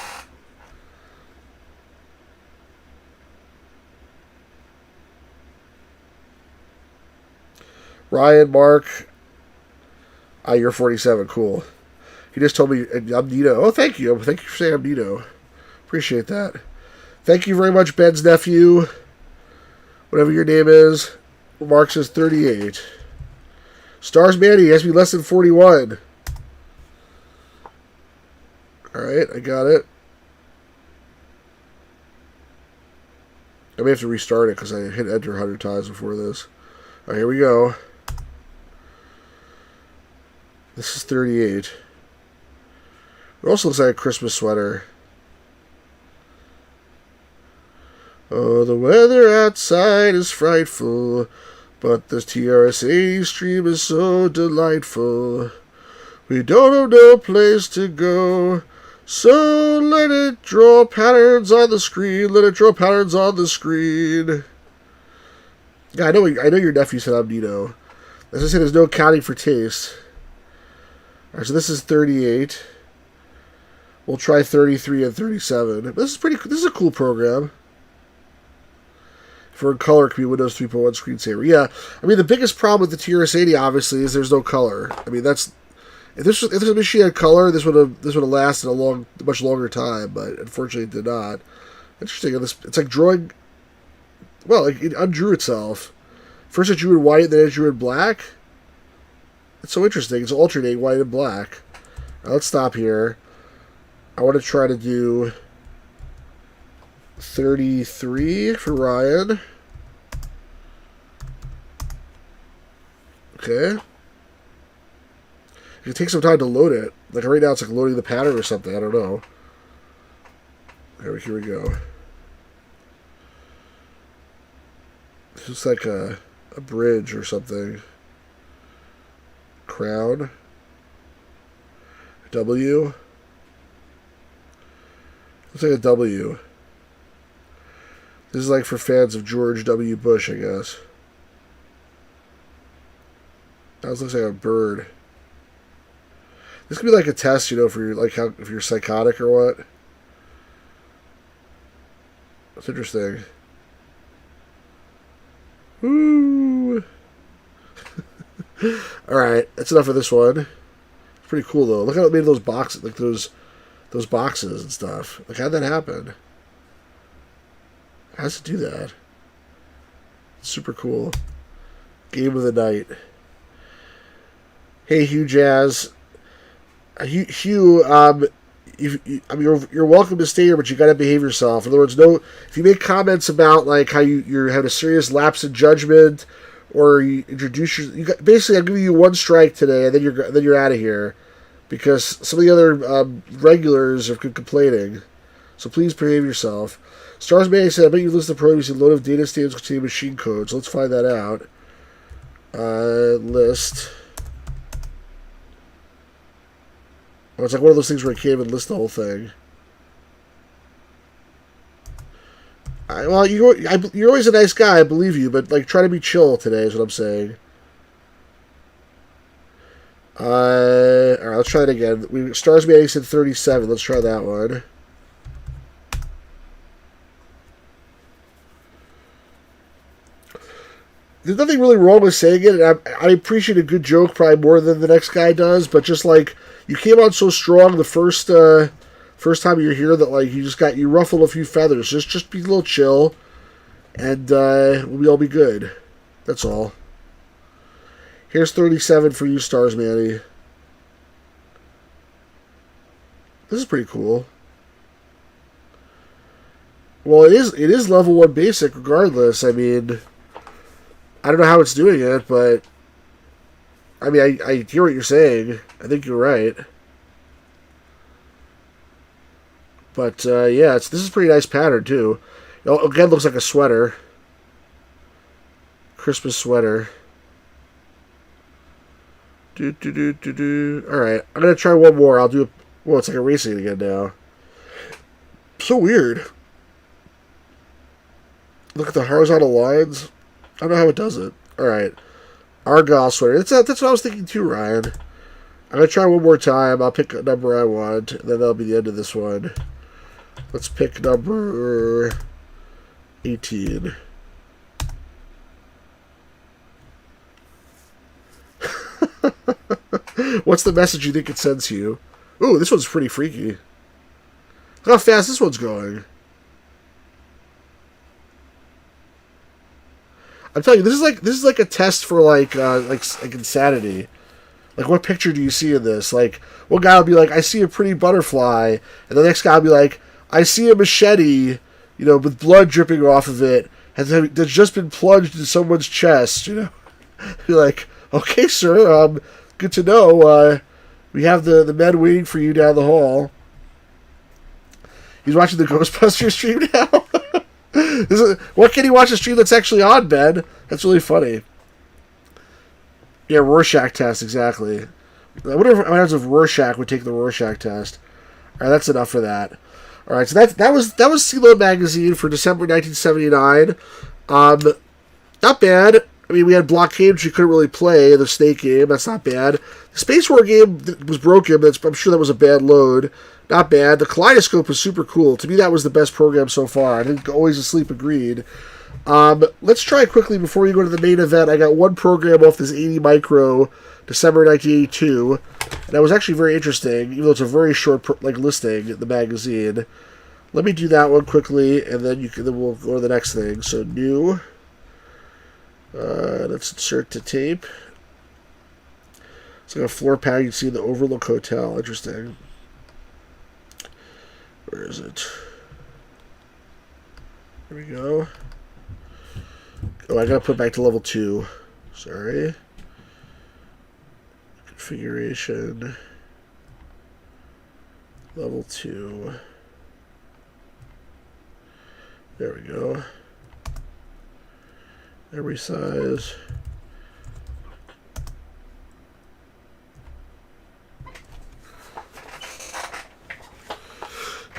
Ryan, Mark. You're 47, cool. He just told me I'm Nino. Oh, thank you. Thank you for saying I'm Nino. Appreciate that. Thank you very much, Ben's nephew. Whatever your name is. Mark says 38. Stars Manny has to be less than 41. Alright, I got it. I may have to restart it because I hit enter 100 times before this. Alright, here we go. This is 38. It also looks like a Christmas sweater. Oh, the weather outside is frightful, but the TRS-80 stream is so delightful. We don't have no place to go, so let it draw patterns on the screen. Let it draw patterns on the screen. Yeah, I know your nephew said I'm Nino. As I said, there's no accounting for taste. Alright, so this is 38. We'll try 33 and 37. This is a cool program. For color, it could be Windows 3.1 screensaver. Yeah, I mean, the biggest problem with the TRS-80, obviously, is there's no color. I mean, if this machine had color, this would have lasted a much longer time, but unfortunately it did not. Interesting. It's like drawing... Well, it undrew itself. First it drew in white, then it drew in black. It's so interesting. It's alternating white and black. Now, let's stop here. I want to try to do 33 for Ryan. Okay. It takes some time to load it. Like right now it's like loading the pattern or something. I don't know. Here we go. This looks like a bridge or something. Crown. W. Looks like a W. This is like for fans of George W. Bush, I guess. That looks like a bird. This could be like a test, for your, if you're psychotic or what. That's interesting. Woo! Alright, that's enough of this one. It's pretty cool though. Look how it made those boxes, like those boxes and stuff. Like, how'd that happen? How does it do that? It's super cool. Game of the night. Hey, Hugh Jazz. Hugh, you're welcome to stay here, but you gotta behave yourself. In other words, if you make comments about like how you're having a serious lapse in judgment, or you introduce basically, I'm giving you one strike today, and then you're out of here, because some of the other regulars are complaining. So please behave yourself. Stars May said, I bet you listen to programs using a load of data standards containing machine code. So let's find that out. List. Oh, it's like one of those things where I can't even list the whole thing. Well, you're always a nice guy, I believe you, but like try to be chill today is what I'm saying. All right, let's try it again. Stars Meeting said 37. Let's try that one. There's nothing really wrong with saying it, and I appreciate a good joke probably more than the next guy does, but just like, you came on so strong the first time you're here that like you ruffled a few feathers. Just be a little chill, and we'll all be good. That's all. Here's 37 for you, Stars Manny. This is pretty cool. Well, it is level 1 basic regardless. I mean, I don't know how it's doing it, but I mean, I hear what you're saying. I think you're right. But yeah, this is a pretty nice pattern too. Again, looks like a sweater. Christmas sweater. Alright, I'm going to try one more. I'll do it. Whoa, it's like erasing again now. So weird. Look at the horizontal lines. I don't know how it does it. Alright. Argyle sweater. That's what I was thinking too, Ryan. I'm going to try one more time. I'll pick a number I want, and then that'll be the end of this one. Let's pick number 18. What's the message you think it sends you? Ooh, this one's pretty freaky. Look how fast this one's going. I'm telling you, this is like a test for like insanity. Like, what picture do you see in this? Like, one guy will be like, I see a pretty butterfly, and the next guy will be like, I see a machete, with blood dripping off of it, that's just been plunged into someone's chest. You're like, okay, sir, good to know. We have the men waiting for you down the hall. He's watching the Ghostbusters stream now. What can he watch a stream that's actually on, Ben? That's really funny. Yeah, Rorschach test, exactly. I wonder if Rorschach would take the Rorschach test. Alright, that's enough for that. Alright, so that was CLOAD Magazine for December 1979. Not bad. I mean, we had Blockade, which you couldn't really play, the Snake game, that's not bad. The Space War game was broken, but I'm sure that was a bad load. Not bad. The Kaleidoscope was super cool. To me, that was the best program so far. I think Always Asleep agreed. Let's try quickly before you go to the main event. I got one program off this 80 micro, December 1982, and that was actually very interesting, even though it's a very short listing in the magazine. Let me do that one quickly, and then we'll go to the next thing. So new. Let's insert to tape. It's like a floor pad you can see in the Overlook Hotel. Interesting. Where is it? There we go. Oh, I gotta put it back to level 2. Sorry. Configuration. Level 2. There we go. Every size.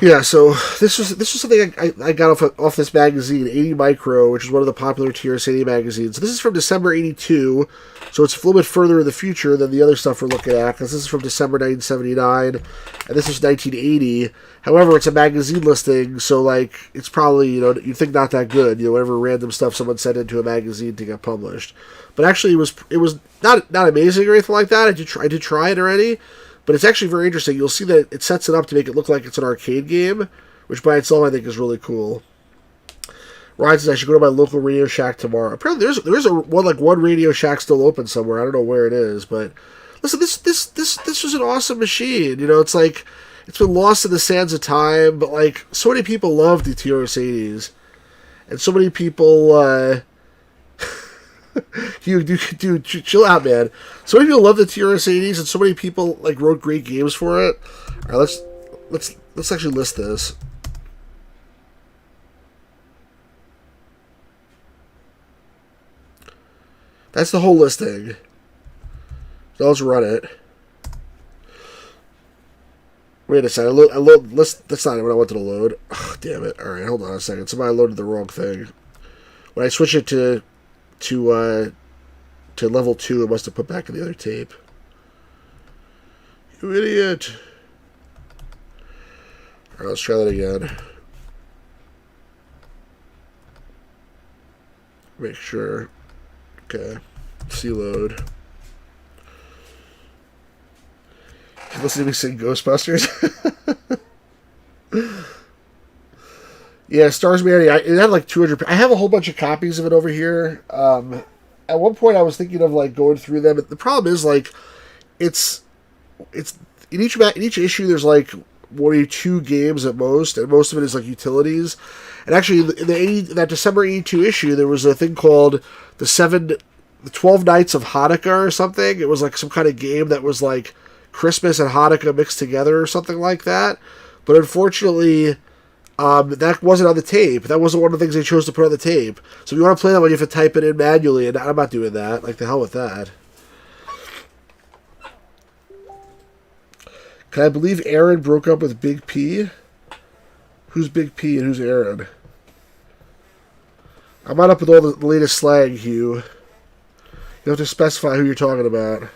Yeah, so this was something I got off this magazine, 80 Micro, which is one of the popular TRS-80 magazines. So this is from December 82, so it's a little bit further in the future than the other stuff we're looking at, because this is from December 1979, and this is 1980. However, it's a magazine listing, so like it's probably, you'd think not that good, whatever random stuff someone sent into a magazine to get published. But actually, it was not amazing or anything like that. I did try it already. But it's actually very interesting. You'll see that it sets it up to make it look like it's an arcade game, which by itself I think is really cool. Ryan says I should go to my local Radio Shack tomorrow. Apparently there's one Radio Shack still open somewhere. I don't know where it is, but listen, this was an awesome machine. It's like it's been lost in the sands of time, but like so many people love the TRS-80s, and so many people. Dude, chill out, man. So many people love the TRS-80s, and so many people like wrote great games for it. All right, let's actually list this. That's the whole listing. So let's run it. Wait a second. That's not what I wanted to load. Oh, damn it. All right, hold on a second. Somebody loaded the wrong thing. When I switch it to level 2, it must have put back in the other tape. You idiot. All right, let's try that again. Make sure. Okay. CLOAD. You listen to me sing Ghostbusters? Yeah, Stars Humanity. It had like 200. I have a whole bunch of copies of it over here. At one point, I was thinking of like going through them. But the problem is like, it's in each issue. There's like 1 or 2 games at most, and most of it is like utilities. And actually, in that December '82 issue, there was a thing called the 12 Nights of Hanukkah or something. It was like some kind of game that was like Christmas and Hanukkah mixed together or something like that. But unfortunately, that wasn't on the tape. That wasn't one of the things they chose to put on the tape. So if you want to play that one, you have to type it in manually, and I'm not doing that. Like, the hell with that. Can I believe Aaron broke up with Big P? Who's Big P and who's Aaron? I'm not up with all the latest slang, Hugh. You have to specify who you're talking about.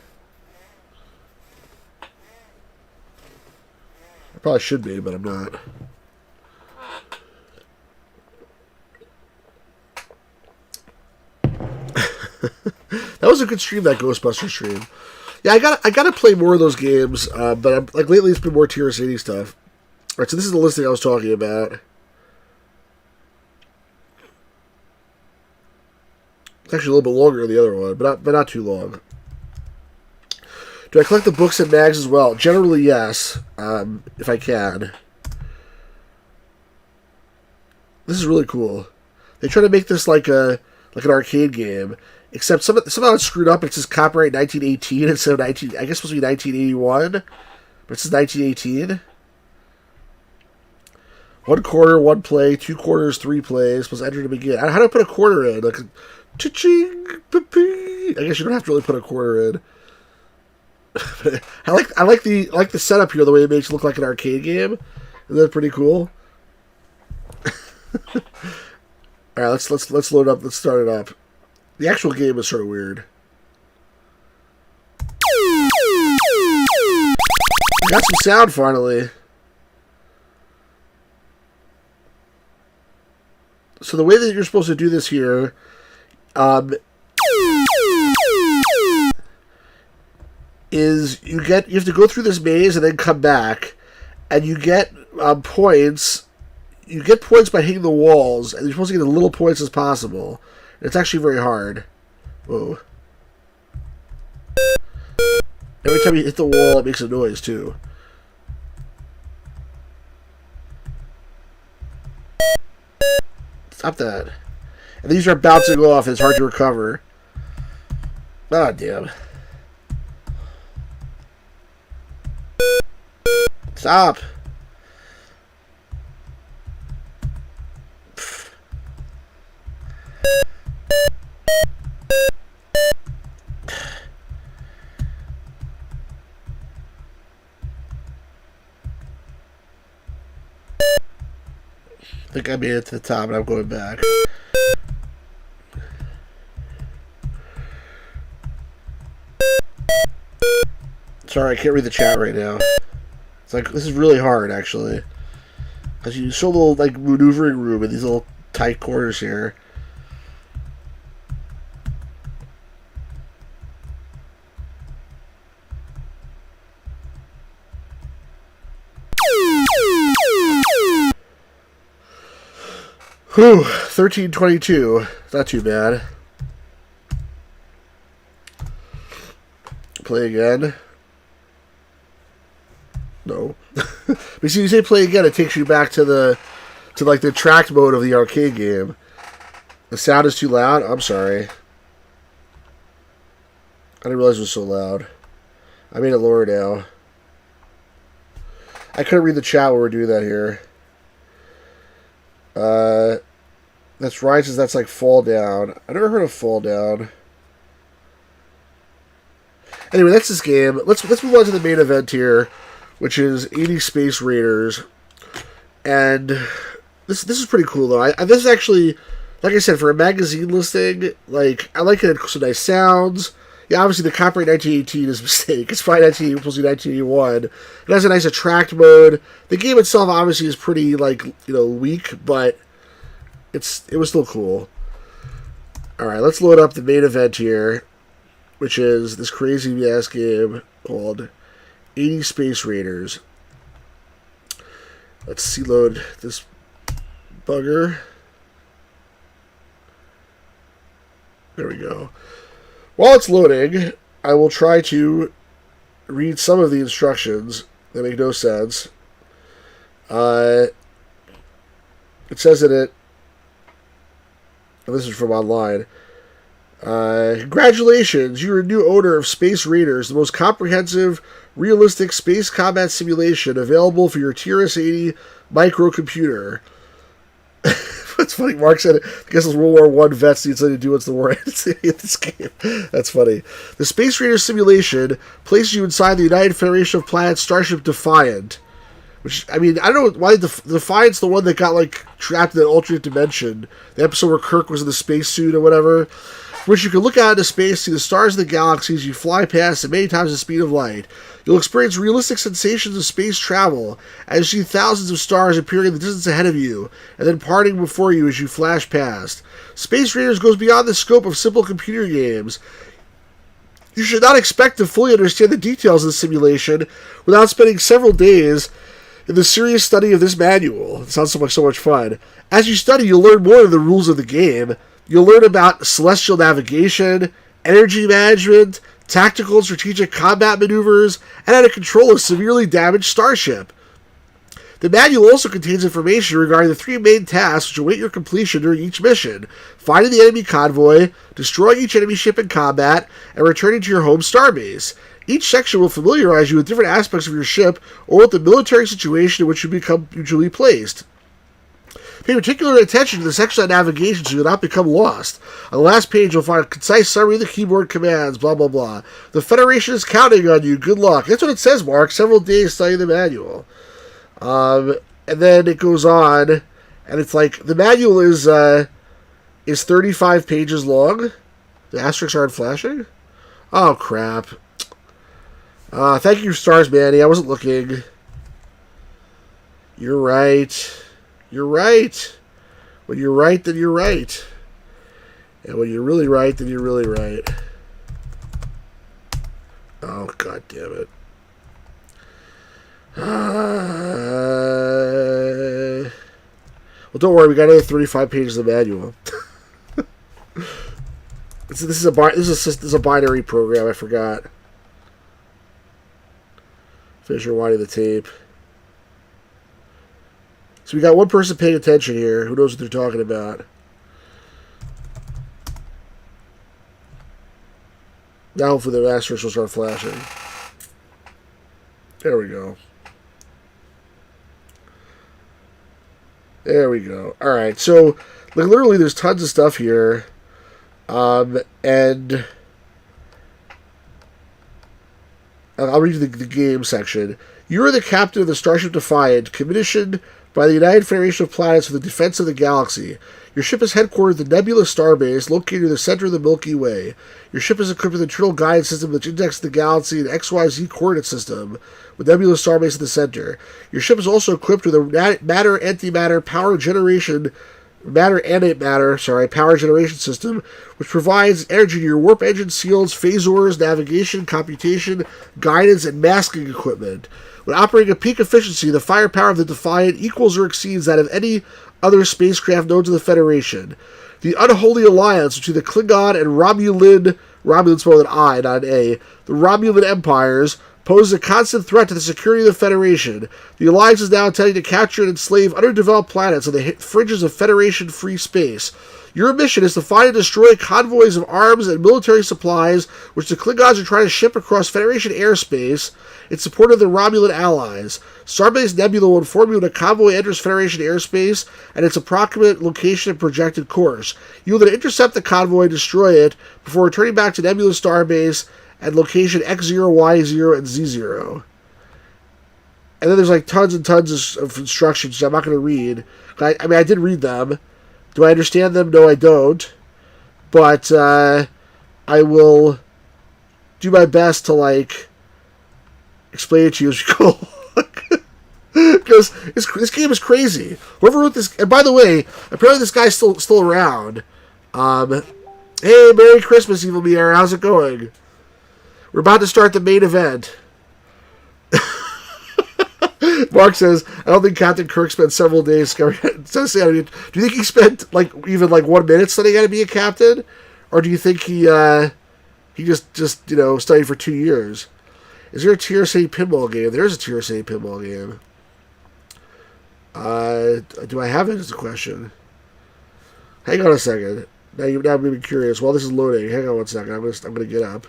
I probably should be, but I'm not. That was a good stream, that Ghostbuster stream. Yeah, I gotta play more of those games, but like lately it's been more TRS-80 stuff. Alright, so this is the listing I was talking about. It's actually a little bit longer than the other one, but not too long. Do I collect the books and mags as well? Generally, yes, if I can. This is really cool. They try to make this like an arcade game, except somehow it's screwed up. It says copyright 1918 instead of 19. I guess it's supposed to be 1981, but it says 1918. 1 quarter, 1 play, 2 quarters, 3 plays, plus enter to begin. How do I put a quarter in? Like, cha-ching, pa-pee. I guess you don't have to really put a quarter in. I like the setup here, the way it makes it look like an arcade game. Isn't that pretty cool? All right, let's load it up. Let's start it up. The actual game is sort of weird. Got some sound finally. So the way that you're supposed to do this here, is you have to go through this maze and then come back, and you get points. You get points by hitting the walls, and you're supposed to get as little points as possible. And it's actually very hard. Whoa. Every time you hit the wall, it makes a noise, too. Stop that. And these are bouncing off, and it's hard to recover. Ah, damn. Stop. I think I made it to the top and I'm going back. Sorry, I can't read the chat right now. It's like, this is really hard, actually. Because you so little, like, maneuvering room in these little tight corners here. Whew, 1322. Not too bad. Play again. No. But see, you say play again, it takes you back to the track mode of the arcade game. The sound is too loud? I'm sorry. I didn't realize it was so loud. I made it lower now. I couldn't read the chat while we're doing that here. That's right, says that's like Fall Down. I never heard of Fall Down. Anyway, that's this game. Let's move on to the main event here, which is 80 Space Raiders. And this is pretty cool, though. This is actually, like I said, for a magazine listing, like, I like it. It has some nice sounds. Yeah, obviously the copyright 1918 is a mistake. It's probably 1981. It has a nice attract mode. The game itself obviously is pretty, like, weak, but it was still cool. Alright, let's load up the main event here, which is this crazy ass game called 80 Space Raiders. Let's see, load this bugger. There we go. While it's loading, I will try to read some of the instructions that make no sense. It says in it, and this is from online, congratulations, you're a new owner of Space Raiders, the most comprehensive, realistic space combat simulation available for your TRS-80 microcomputer. It's funny, Mark said it. I guess those World War I vets need something to do with the war in this game. That's funny. The Space Raiders simulation places you inside the United Federation of Planets Starship Defiant. Which, I mean, I don't know why Defiant's the one that got, like, trapped in an alternate dimension. The episode where Kirk was in the spacesuit or whatever. Which you can look out into space, see the stars of the galaxies you fly past at many times the speed of light. You'll experience realistic sensations of space travel as you see thousands of stars appearing in the distance ahead of you, and then parting before you as you flash past. Space Raiders goes beyond the scope of simple computer games. You should not expect to fully understand the details of the simulation without spending several days in the serious study of this manual. It sounds so much fun. As you study, you'll learn more of the rules of the game. You'll learn about celestial navigation, energy management, tactical and strategic combat maneuvers, and how to control a severely damaged starship. The manual also contains information regarding the 3 main tasks which await your completion during each mission: finding the enemy convoy, destroying each enemy ship in combat, and returning to your home starbase. Each section will familiarize you with different aspects of your ship or with the military situation in which you become usually placed. Pay particular attention to the section on navigation so you'll not become lost. On the last page, you'll find a concise summary of the keyboard commands, blah, blah, blah. The Federation is counting on you. Good luck. That's what it says, Mark. Several days studying the manual. And then it goes on, and it's like, the manual is 35 pages long. The asterisks aren't flashing? Oh, crap. Thank you for stars, Manny. I wasn't looking. You're right. You're right. When you're right, then you're right. And when you're really right, then you're really right. Oh, God damn it. Well, don't worry. We got another 35 pages of the manual. This is a binary program. I forgot. Finish rewinding the tape. So we got one person paying attention here who knows what they're talking about. Now hopefully the asterisk will start flashing. There we go. There we go. Alright, so like, literally there's tons of stuff here. And I'll read you the game section. You are the captain of the Starship Defiant, commissioned by the United Federation of Planets for the defense of the galaxy. Your ship is headquartered at the Nebula Starbase, located in the center of the Milky Way. Your ship is equipped with an internal guidance system which indexes the galaxy and XYZ coordinate system, with Nebula Starbase at the center. Your ship is also equipped with a matter-antimatter power generation system, which provides energy to your warp engine, seals, phasors, navigation, computation, guidance, and masking equipment. When operating at peak efficiency, the firepower of the Defiant equals or exceeds that of any other spacecraft known to the Federation. The unholy alliance between the Klingon and Romulan spelled with an I, not an A, the Romulan empires, poses a constant threat to the security of the Federation. The Alliance is now intending to capture and enslave underdeveloped planets on the fringes of Federation-free space. Your mission is to find and destroy convoys of arms and military supplies which the Klingons are trying to ship across Federation airspace in support of their Romulan allies. Starbase Nebula will inform you when a convoy enters Federation airspace and its approximate location and projected course. You will then intercept the convoy and destroy it before returning back to Nebula Starbase at location X0, Y0, and Z0. And then there's like tons and tons of instructions I'm not going to read. I mean, I did read them. Do I understand them? No, I don't. But I will do my best to, like, explain it to you as we go. Because this game is crazy. Whoever wrote this... And by the way, apparently this guy's still around. Hey, Merry Christmas, Evil Meir. How's it going? We're about to start the main event. Mark says, I don't think Captain Kirk spent several days... Do you think he spent, like, even, like, 1 minute studying how to be a captain? Or do you think he just you know, studied for 2 years? Is there a TRS-80 pinball game? There's a TRS-80 pinball game. Do I have it is the question. Hang on a second. Now I'm really curious. While this is loading, hang on one second. I'm gonna get up.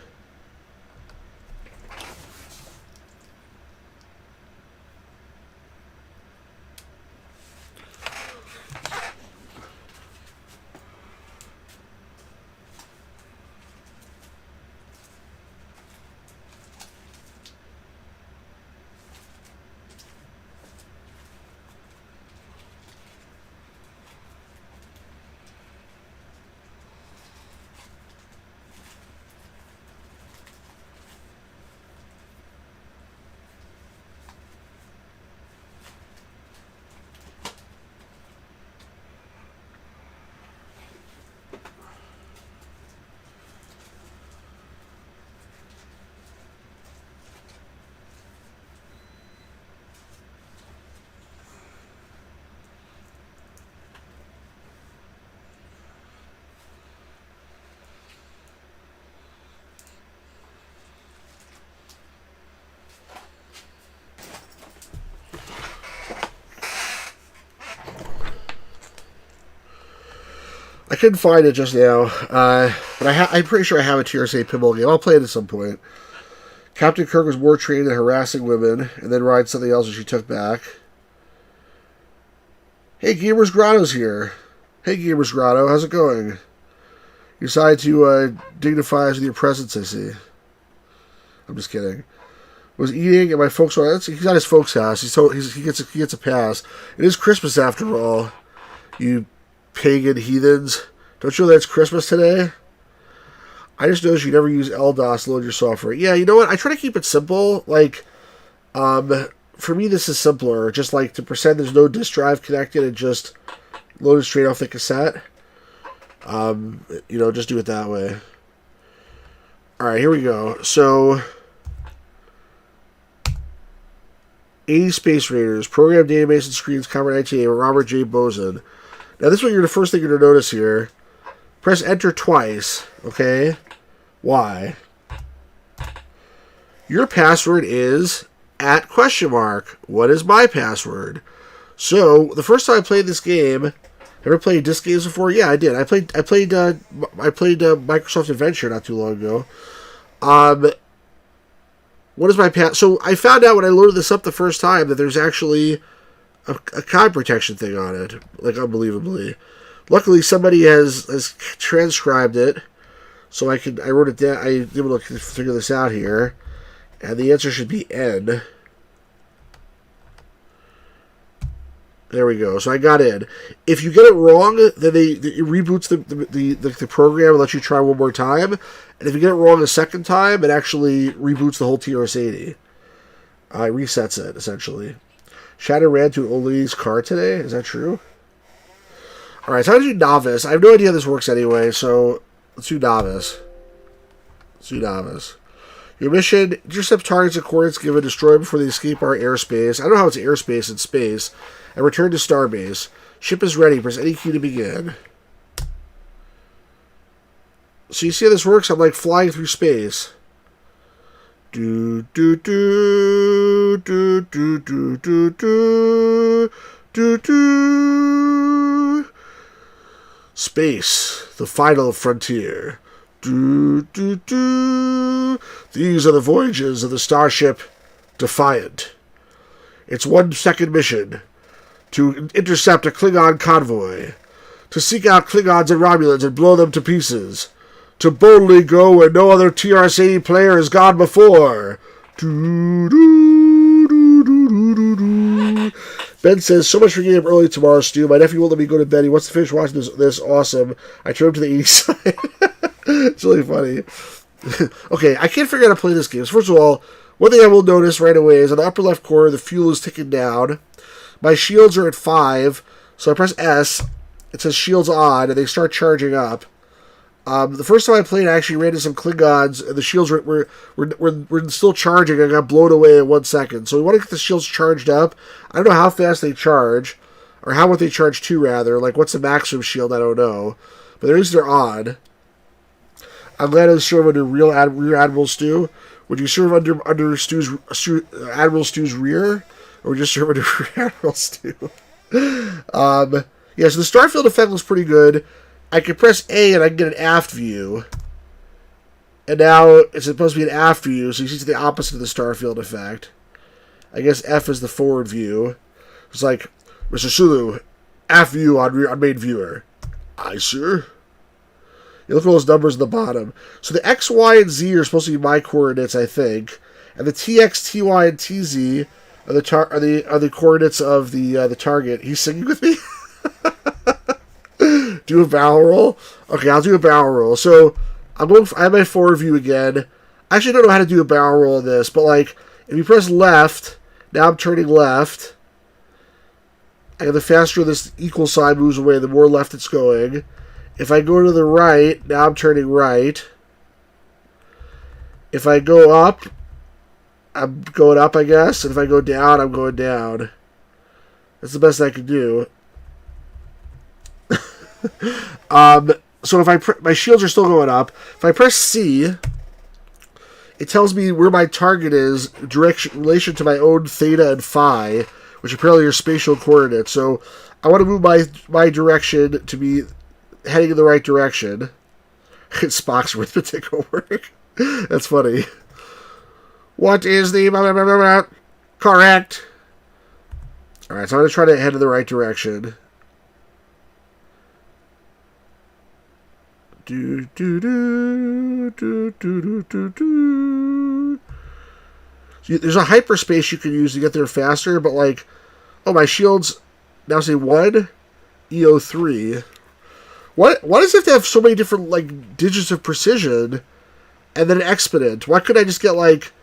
I couldn't find it just now, but I'm pretty sure I have a TRS-80 pinball game. I'll play it at some point. Captain Kirk was more trained in harassing women, and then writing something else that she took back. Hey, Gamers Grotto's here. Hey, Gamers Grotto, how's it going? You decided to dignify us with your presence, I see. I'm just kidding. Was eating at my folks' house. He's at his folks' house. He gets a pass. It is Christmas after all. You pagan heathens. Don't you know that's Christmas today? I just noticed you never use LDOS to load your software. Yeah, you know what? I try to keep it simple. Like, for me, this is simpler. Just like to pretend there's no disk drive connected and just load it straight off the cassette. You know, just do it that way. Alright, here we go. So, 80 Space Raiders, Program Database and Screens, Comrade 1988, Robert J. Bosen. Now, this one, the first thing you're going to notice here. Press Enter twice, okay? Why? Your password is @?. What is my password? So, the first time I played this game, ever played disc games before? Yeah, I did. I played Microsoft Adventure not too long ago. What is my pass? So, I found out when I loaded this up the first time that there's actually a code protection thing on it, like, unbelievably. Luckily, somebody has transcribed it, so I wrote it down. I was able to figure this out here, and the answer should be N. There we go. So I got in. If you get it wrong, then it reboots the program and lets you try one more time. And if you get it wrong a second time, it actually reboots the whole TRS-80. It resets it, essentially. Shadow ran to an old lady's car today. Is that true? Alright, so how to do Novice. I have no idea how this works anyway, so let's do Novice. Your mission, intercept targets and coordinates given, destroy them before they escape our airspace. I don't know how it's airspace in space. And return to starbase. Ship is ready. Press any key to begin. So you see how this works? I'm like flying through space. Do do do do do do do do do do. Space, the final frontier. Do do do. These are the voyages of the starship Defiant. Its 1 second mission: to intercept a Klingon convoy, to seek out Klingons and Romulans and blow them to pieces, to boldly go where no other TRS-80 player has gone before. Do, do, do, do, do, Ben says, so much for getting up early tomorrow, Stu. My nephew won't let me go to bed. He wants to finish watching this awesome. I turned him to the 80 side. It's really funny. Okay, I can't figure out how to play this game. So first of all, one thing I will notice right away is on the upper left corner, the fuel is ticking down. My shields are at 5, so I press S. It says shields on, and they start charging up. The first time I played, I actually ran into some Klingons, and the shields were still charging. I got blown away in 1 second. So we want to get the shields charged up. I don't know how fast they charge, or how much they charge to, rather. Like, what's the maximum shield? I don't know. But at least they're on. I'm glad I serve under Rear Admiral Stu. Would you serve under Admiral Stu's rear, or would you serve under Rear Admiral Stu? Yeah, so the starfield effect looks pretty good. I can press A and I can get an aft view. And now it's supposed to be an aft view, so you see it's the opposite of the starfield effect. I guess F is the forward view. It's like, Mr. Sulu, aft view on main viewer. Aye, sir. You look at those numbers at the bottom. So the X, Y, and Z are supposed to be my coordinates, I think. And the TX, TY, and TZ are the coordinates of the target. He's singing with me? Do a barrel roll? Okay, I'll do a barrel roll. So I have my forward view again. I actually don't know how to do a barrel roll in this, but like if you press left, now I'm turning left. And the faster this equal sign moves away, the more left it's going. If I go to the right, now I'm turning right. If I go up, I'm going up, I guess. And if I go down, I'm going down. That's the best I can do. So if my shields are still going up. If I press C, it tells me where my target is in relation to my own theta and phi, which apparently are spatial coordinates. So I want to move my direction to be heading in the right direction. Spock's arithmetic homework. That's funny. What is the correct? Alright, so I'm going to try to head in the right direction. There's a hyperspace you can use to get there faster, but like, oh, my shields now say 1, EO3. Why does it have to have so many different like digits of precision and then an exponent? Why couldn't I just get like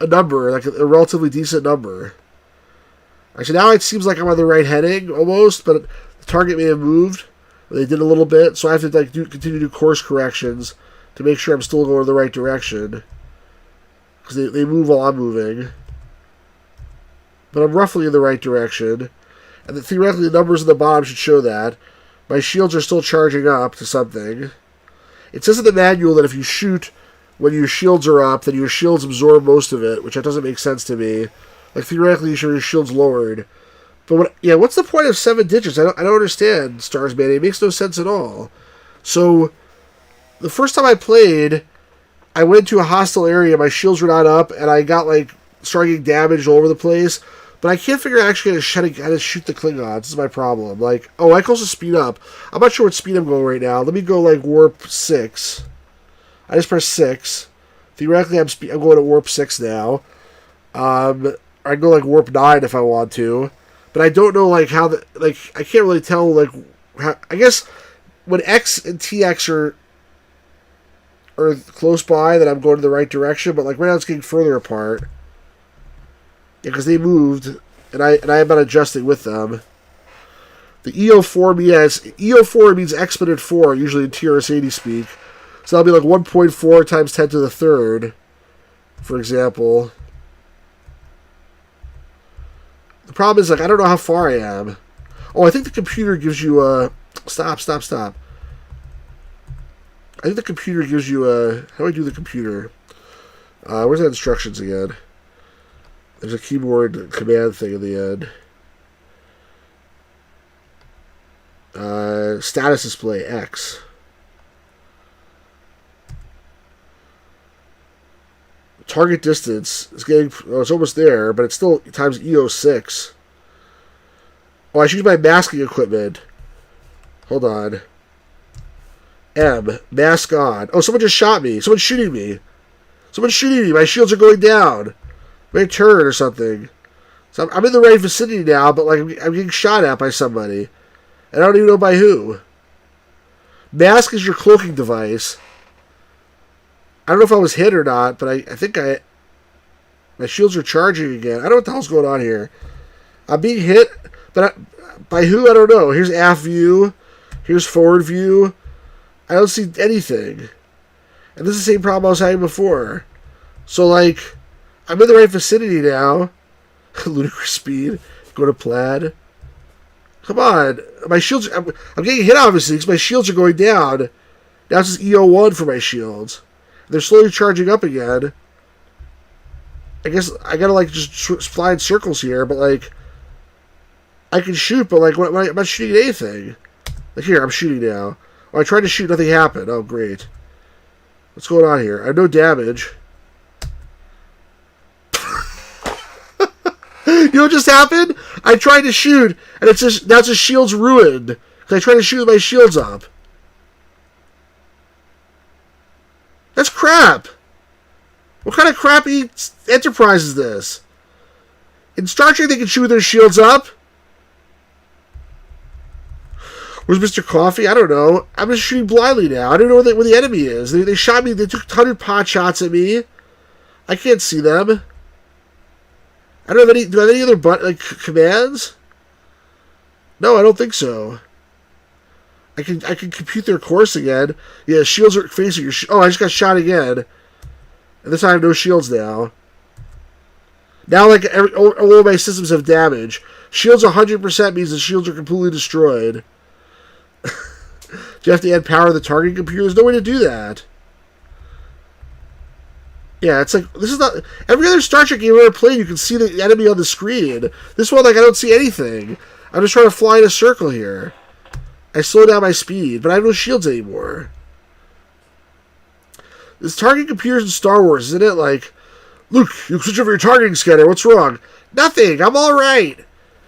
a number, like a relatively decent number? Actually, now it seems like I'm on the right heading almost, but the target may have moved. They did a little bit, so I have to like continue to do course corrections to make sure I'm still going in the right direction. Because they move while I'm moving. But I'm roughly in the right direction. And theoretically, the numbers at the bottom should show that. My shields are still charging up to something. It says in the manual that if you shoot when your shields are up, then your shields absorb most of it, which that doesn't make sense to me. Like, theoretically, you should have your shields lowered. But what's the point of 7 digits? I don't understand, Stars Man. It makes no sense at all. So, the first time I played, I went to a hostile area, my shields were not up, and I got, like, started getting damaged all over the place. But I can't figure out actually how to shoot the Klingons. This is my problem. Like, oh, I can also speed up. I'm not sure what speed I'm going right now. Let me go, like, warp 6. I just press 6. Theoretically, I'm going to warp 6 now. I can go, like, warp 9 if I want to. But I don't know, like, how I can't really tell, like, how, I guess when X and TX are close by, then I'm going in the right direction, but, like, right now it's getting further apart. Yeah, because they moved, and I'm not adjusting with them. The EO4 means exponent 4, usually in TRS-80 speak. So that'll be, like, 1.4 times 10 to the third, for example. The problem is, like, I don't know how far I am. Oh, I think the computer gives you a... Stop. I think the computer gives you a... How do I do the computer? Where's the instructions again? There's a keyboard command thing in the end. Status display, X. Target distance is getting... Oh, it's almost there, but it's still times EO6. Oh, I should use my masking equipment. Hold on. M. Mask on. Oh, someone just shot me. Someone's shooting me. My shields are going down. May turn or something. So I'm in the right vicinity now, but like I'm getting shot at by somebody. And I don't even know by who. Mask is your cloaking device. I don't know if I was hit or not, but I think my shields are charging again. I don't know what the hell's going on here. I'm being hit, but by who? I don't know. Here's aft view. Here's forward view. I don't see anything. And this is the same problem I was having before. So, like, I'm in the right vicinity now. Ludicrous speed. Go to plaid. Come on. My shields... I'm getting hit, obviously, because my shields are going down. Now it's just EO1 for my shields. They're slowly charging up again. I guess I gotta, like, just fly in circles here, but, like... I can shoot, but, like, I'm not shooting at anything. Like, here, I'm shooting now. Oh, I tried to shoot, nothing happened. Oh, great. What's going on here? I have no damage. You know what just happened? I tried to shoot, and it's just now just shield's ruined. Because I tried to shoot with my shields up. That's crap. What kind of crappy enterprise is this? In Star Trek, they can shoot with their shields up. Where's Mr. Coffee? I don't know. I'm just shooting blindly now. I don't know where the enemy is. They shot me. They took 100 pot shots at me. I can't see them. I don't have any. Do I have any other commands? No, I don't think so. I can compute their course again. Yeah, shields are facing your. Oh, I just got shot again. And this time I have no shields now. Now, like all of my systems have damage. Shields 100% means the shields are completely destroyed. Do you have to add power to the targeting computer? There's no way to do that. Yeah, it's like, this is not... Every other Star Trek game I've ever played, you can see the enemy on the screen. This one, like, I don't see anything. I'm just trying to fly in a circle here. I slow down my speed, but I have no shields anymore. This targeting computers in Star Wars, isn't it? Like, Luke, you switch over your targeting scanner. What's wrong? Nothing. I'm all right.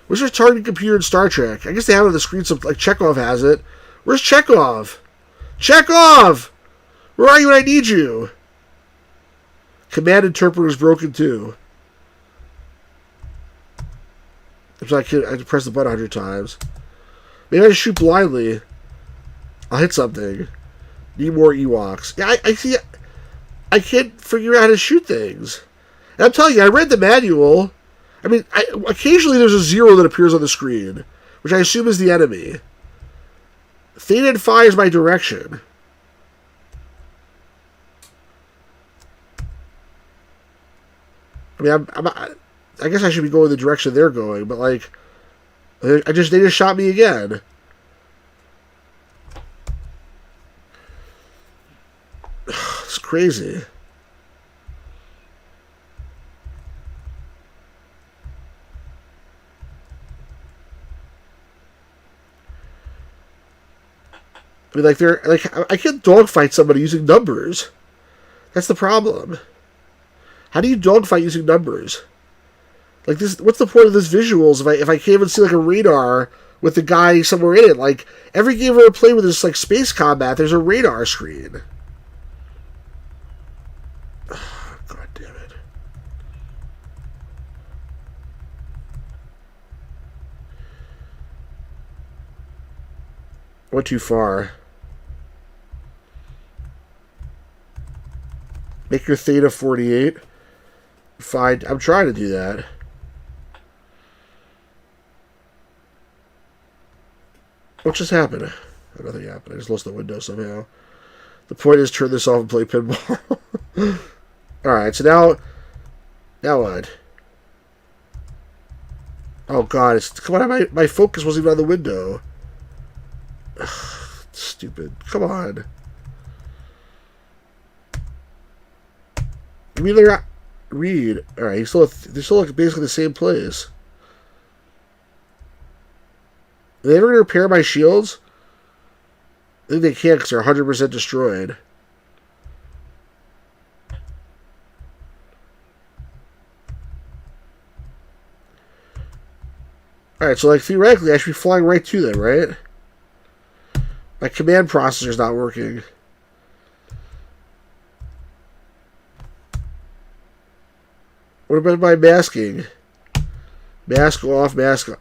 Where's your targeting computer in Star Trek? I guess they have it on the screen, so, like, Chekhov has it. Where's Chekhov? Chekhov! Where are you when I need you? Command interpreter is broken too. I have to press the button 100 times. Maybe I just shoot blindly. I'll hit something. Need more Ewoks. Yeah, I see. I can't figure out how to shoot things. And I'm telling you, I read the manual. I mean, occasionally there's a 0 that appears on the screen, which I assume is the enemy. Theta and Phi is my direction. I mean, I guess I should be going the direction they're going, but like, they just shot me again. It's crazy. I mean, I can't dogfight somebody using numbers. That's the problem. How do you dogfight using numbers? Like this, what's the point of this visuals if I can't even see like a radar with the guy somewhere in it? Like every game I've ever played with this like space combat, there's a radar screen. Oh, God damn it! Went too far. Make your theta 48. Fine. I'm trying to do that. What just happened? Oh, nothing happened. I just lost the window somehow. The point is turn this off and play pinball. Alright, so now what? Oh god, come on, my focus wasn't even on the window. Ugh, stupid. Come on. You mean they're not... Read. Alright, they're still like basically the same place. Are they ever going to repair my shields? I think they can't because they're 100% destroyed. Alright, so like theoretically I should be flying right to them, right? My command processor's not working. What about my masking? Mask off, mask on.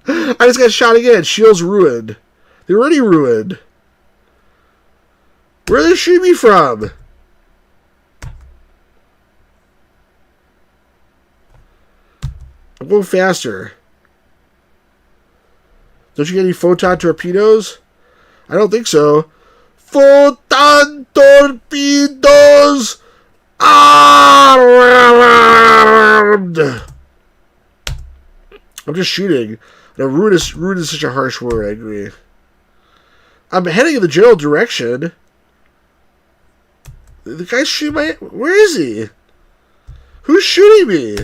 I just got shot again. Shields ruined. They're already ruined. Where are they shooting me from? I'm going faster. Don't you get any photon torpedoes? I don't think so. Photon torpedoes armed. I'm just shooting. Now, ruin is such a harsh word, I agree. I'm heading in the general direction. The guy's shooting my... Where is he? Who's shooting me?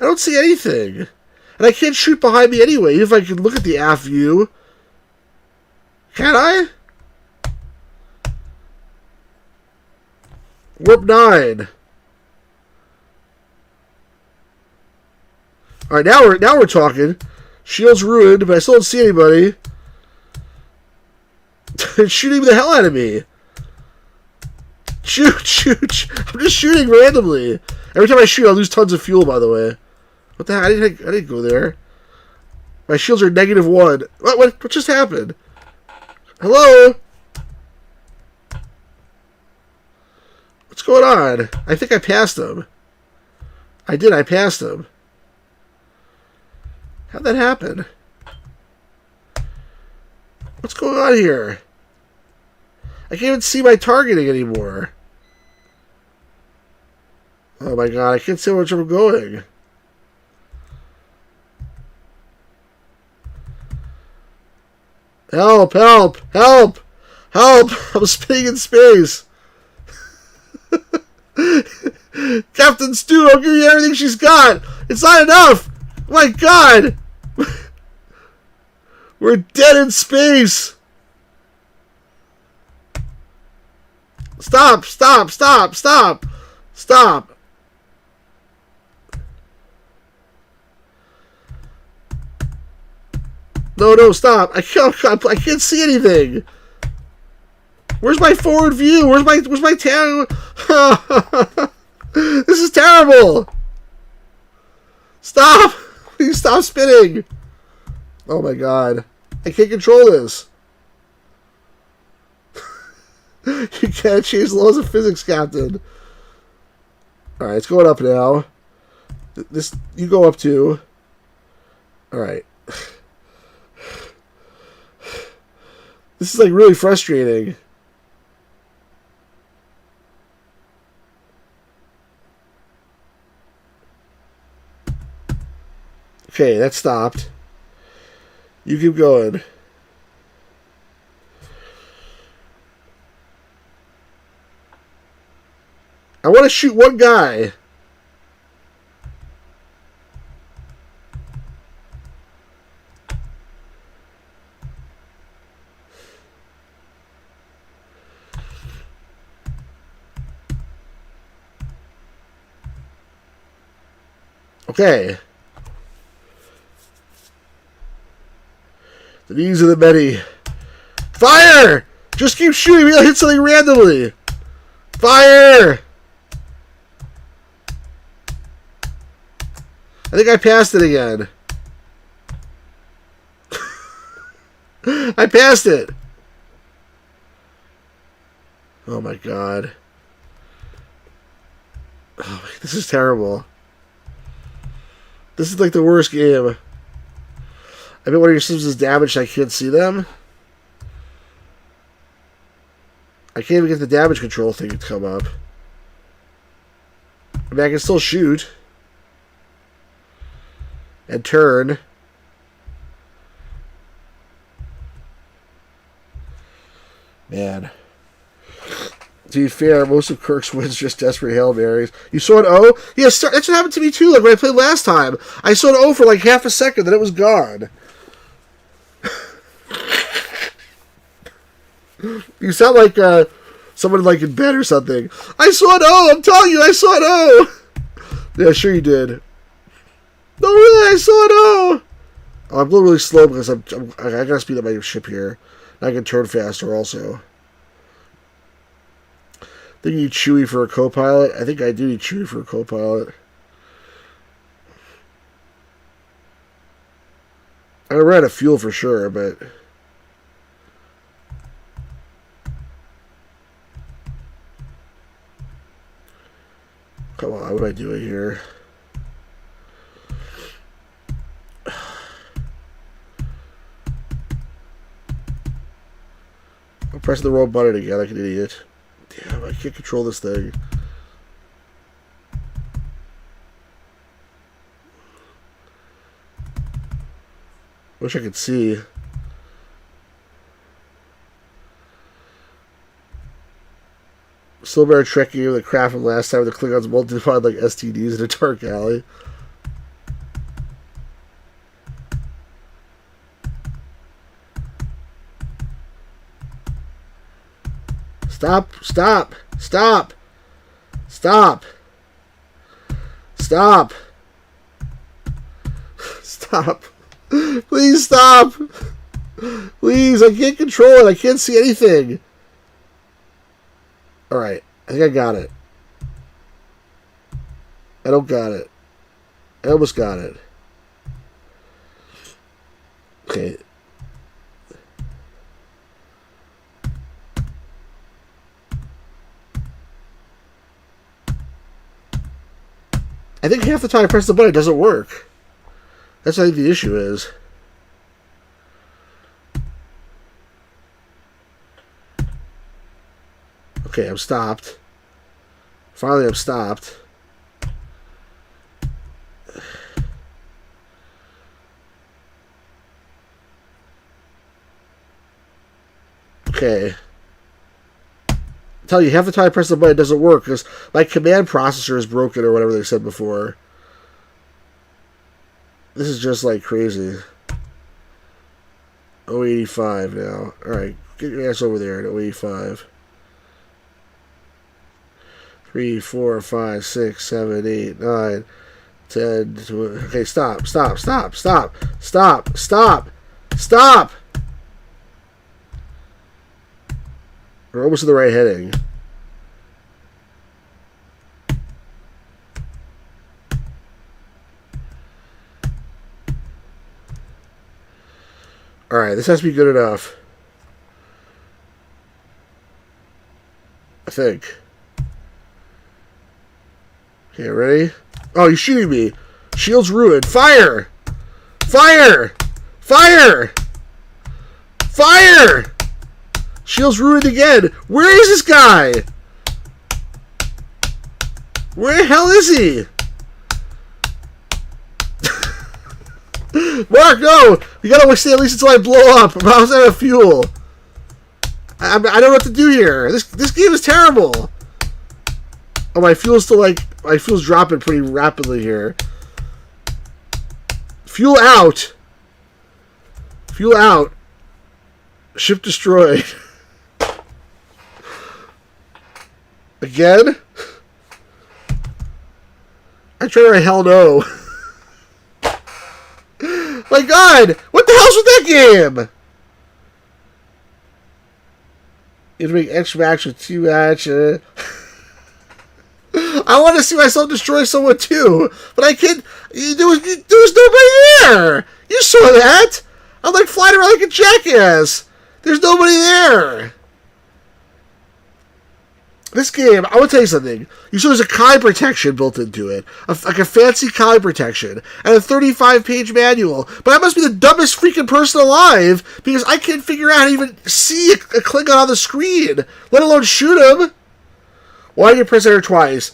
I don't see anything. And I can't shoot behind me anyway, even if I can look at the aft view. Can I? Warp 9. Alright, now we're talking. Shield's ruined, but I still don't see anybody. It's shooting the hell out of me. Shoot. I'm just shooting randomly. Every time I shoot, I lose tons of fuel, by the way. What the heck? I didn't go there. My shields are -1. What just happened? Hello? What's going on? I think I passed him. I did. I passed him. How'd that happen? What's going on here? I can't even see my targeting anymore. Oh my god, I can't see where I'm going. Help, help, help, help! I'm spinning in space. Captain Stu, I'll give you everything she's got. It's not enough. Oh my god. We're dead in space. Stop, stop, stop, stop, stop. No, stop. I can't see anything. Where's my forward view? Where's my town? This is terrible. Stop. Please stop spinning. Oh my god. I can't control this. You can't change the laws of physics, Captain. Alright, it's going up now. This, you go up too. Alright. This is like really frustrating. Okay, that stopped. You keep going. I want to shoot one guy. Okay. The needs of the many. Fire! Just keep shooting. We'll hit something randomly. Fire! I think I passed it again. I passed it. Oh my god. Oh, this is terrible. This is like the worst game. I bet one of your systems is damaged and I can't see them. I can't even get the damage control thing to come up. I mean, I can still shoot. And turn. Man. To be fair, most of Kirk's wins just desperate Hail Marys. You saw an O? Yeah, that's what happened to me too, like when I played last time. I saw an O for like half a second, then it was gone. You sound like someone like in bed or something. I saw an O! I'm telling you, I saw an O! Yeah, sure you did. No, really, I saw an O! Oh, I'm going really slow because I gotta speed up my ship here. I can turn faster also. I think you need Chewie for a co-pilot. I think I do need Chewie for a co-pilot. I ran out of fuel for sure, but... Come on, what am I doing here? I'm pressing the wrong button again like an idiot. Damn, I can't control this thing. Wish I could see. Still better tricking the crap from last time with the Klingons multiplied like STDs in a dark alley. Stop! Stop! Stop! Stop! Stop! Stop! Please stop! Please, I can't control it. I can't see anything. Alright, I think I got it. I don't got it. I almost got it. Okay. I think half the time I press the button, it doesn't work. That's what I think the issue is. Okay, I'm stopped. Finally, I'm stopped. Okay. I tell you, half the time I press the button, it doesn't work because my command processor is broken or whatever they said before. This is just like crazy. 085 now. Alright, get your ass over there at 085. 3, 4, 5, 6, 7, 8, 9, 10, 12. Okay, stop, stop, stop, stop, stop, stop, stop! We're almost in the right heading. Alright, this has to be good enough. I think. Okay, ready? Oh, he's shooting me. Shield's ruined. Fire! Fire! Fire! Fire! Shield's ruined again. Where is this guy? Where the hell is he? Mark, no! You gotta stay at least until I blow up. I'm out of fuel. I don't know what to do here. This game is terrible. Oh, my fuel's dropping pretty rapidly here. Fuel out. Fuel out. Ship destroyed. Again? I try to hell no. My God! What the hell's with that game? You have to make extra match with 2 match. I want to see myself destroy someone too, but I can't. There was nobody there. You saw that? I'm like flying around like a jackass. There's nobody there. This game, I want to tell you something. You saw there's a Kai protection built into it. Like a fancy Kai protection. And a 35-page manual. But I must be the dumbest freaking person alive because I can't figure out how to even see a Klingon on the screen, let alone shoot him. Why did you press enter twice?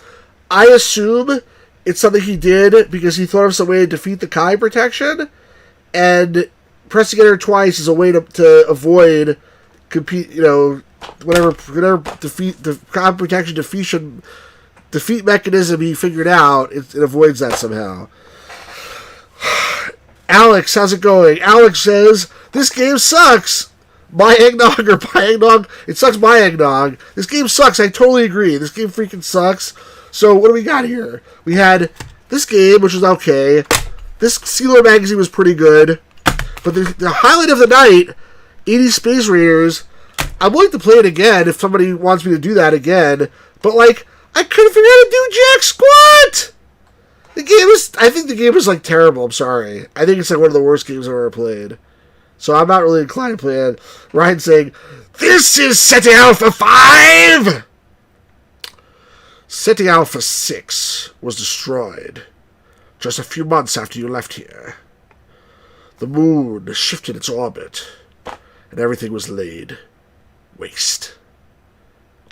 I assume it's something he did because he thought of some way to defeat the Kai protection. And pressing enter twice is a way to avoid whatever defeat the Kai protection defeat mechanism he figured out, it avoids that somehow. Alex, how's it going? Alex says, this game sucks. My eggnog or my eggnog. It sucks my eggnog. This game sucks. I totally agree. This game freaking sucks. So what do we got here? We had this game, which was okay. This CLOAD Magazine was pretty good. But the highlight of the night, 80 Space Raiders. I'm willing to play it again if somebody wants me to do that again. But, I couldn't figure out how to do jack squat! I think the game is like terrible. I'm sorry. I think it's like one of the worst games I've ever played. So I'm not really inclined to play it. Ryan saying, "This is Setting Alpha 5! Setting Alpha 6 was destroyed just a few months after you left here. The moon shifted its orbit, and everything was laid waste.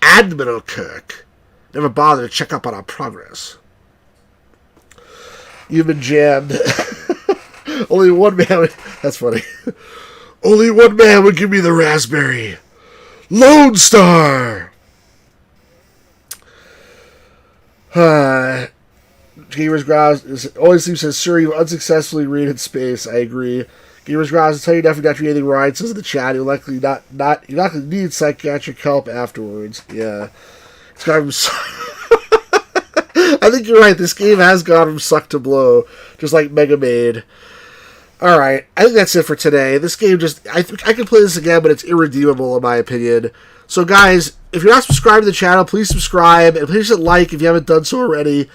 Admiral Kirk never bothered to check up on our progress. You've been jammed." Only one man would... That's funny. "Only one man would give me the raspberry. Lone Star!" Gamers Grouse always says, "Sir, you unsuccessfully raided space." I agree. Gamers Grouse will tell you definitely not to do anything right. Says in the chat, you're likely not you're not going to need psychiatric help afterwards. Yeah. It's got him... I think you're right. This game has gone from suck to blow, just like Mega Maid. Alright, I think that's it for today. This game just... I can play this again, but it's irredeemable in my opinion. So guys, if you're not subscribed to the channel, please subscribe, and please hit like if you haven't done so already.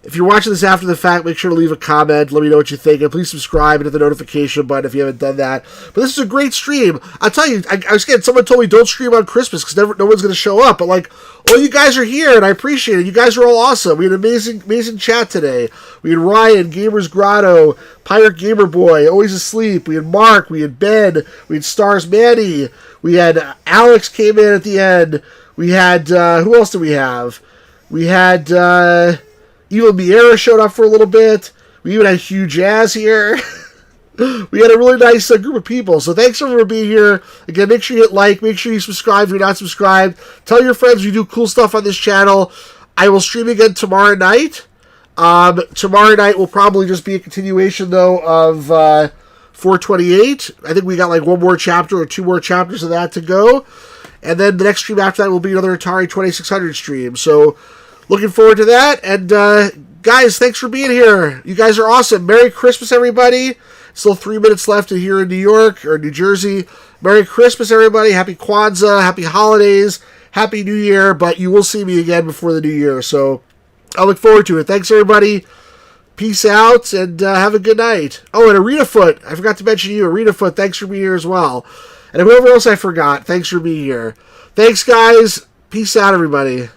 If you're watching this after the fact, make sure to leave a comment. Let me know what you think, and please subscribe and hit the notification button if you haven't done that. But this is a great stream. I'll tell you, I was kidding. Someone told me don't stream on Christmas because no one's going to show up. But like, all you guys are here, and I appreciate it. You guys are all awesome. We had an amazing chat today. We had Ryan, Gamers Grotto, Pirate Gamer Boy, Always Asleep. We had Mark. We had Ben. We had Stars Manny. We had Alex came in at the end. We had who else did we have? We had Evil Miera showed up for a little bit. We even had Hugh Jazz here. We had a really nice group of people. So thanks everyone for being here. Again, make sure you hit like. Make sure you subscribe if you're not subscribed. Tell your friends we do cool stuff on this channel. I will stream again tomorrow night. Tomorrow night will probably just be a continuation, though, of 428. I think we got like one more chapter or two more chapters of that to go. And then the next stream after that will be another Atari 2600 stream. So looking forward to that. And guys, thanks for being here. You guys are awesome. Merry Christmas, everybody. Still 3 minutes left here in New York or New Jersey. Merry Christmas, everybody. Happy Kwanzaa. Happy holidays. Happy New Year. But you will see me again before the New Year. So I look forward to it. Thanks, everybody. Peace out and have a good night. Oh, and Arena Foot. I forgot to mention you. Arena Foot, thanks for being here as well. And whoever else I forgot, thanks for being here. Thanks, guys. Peace out, everybody.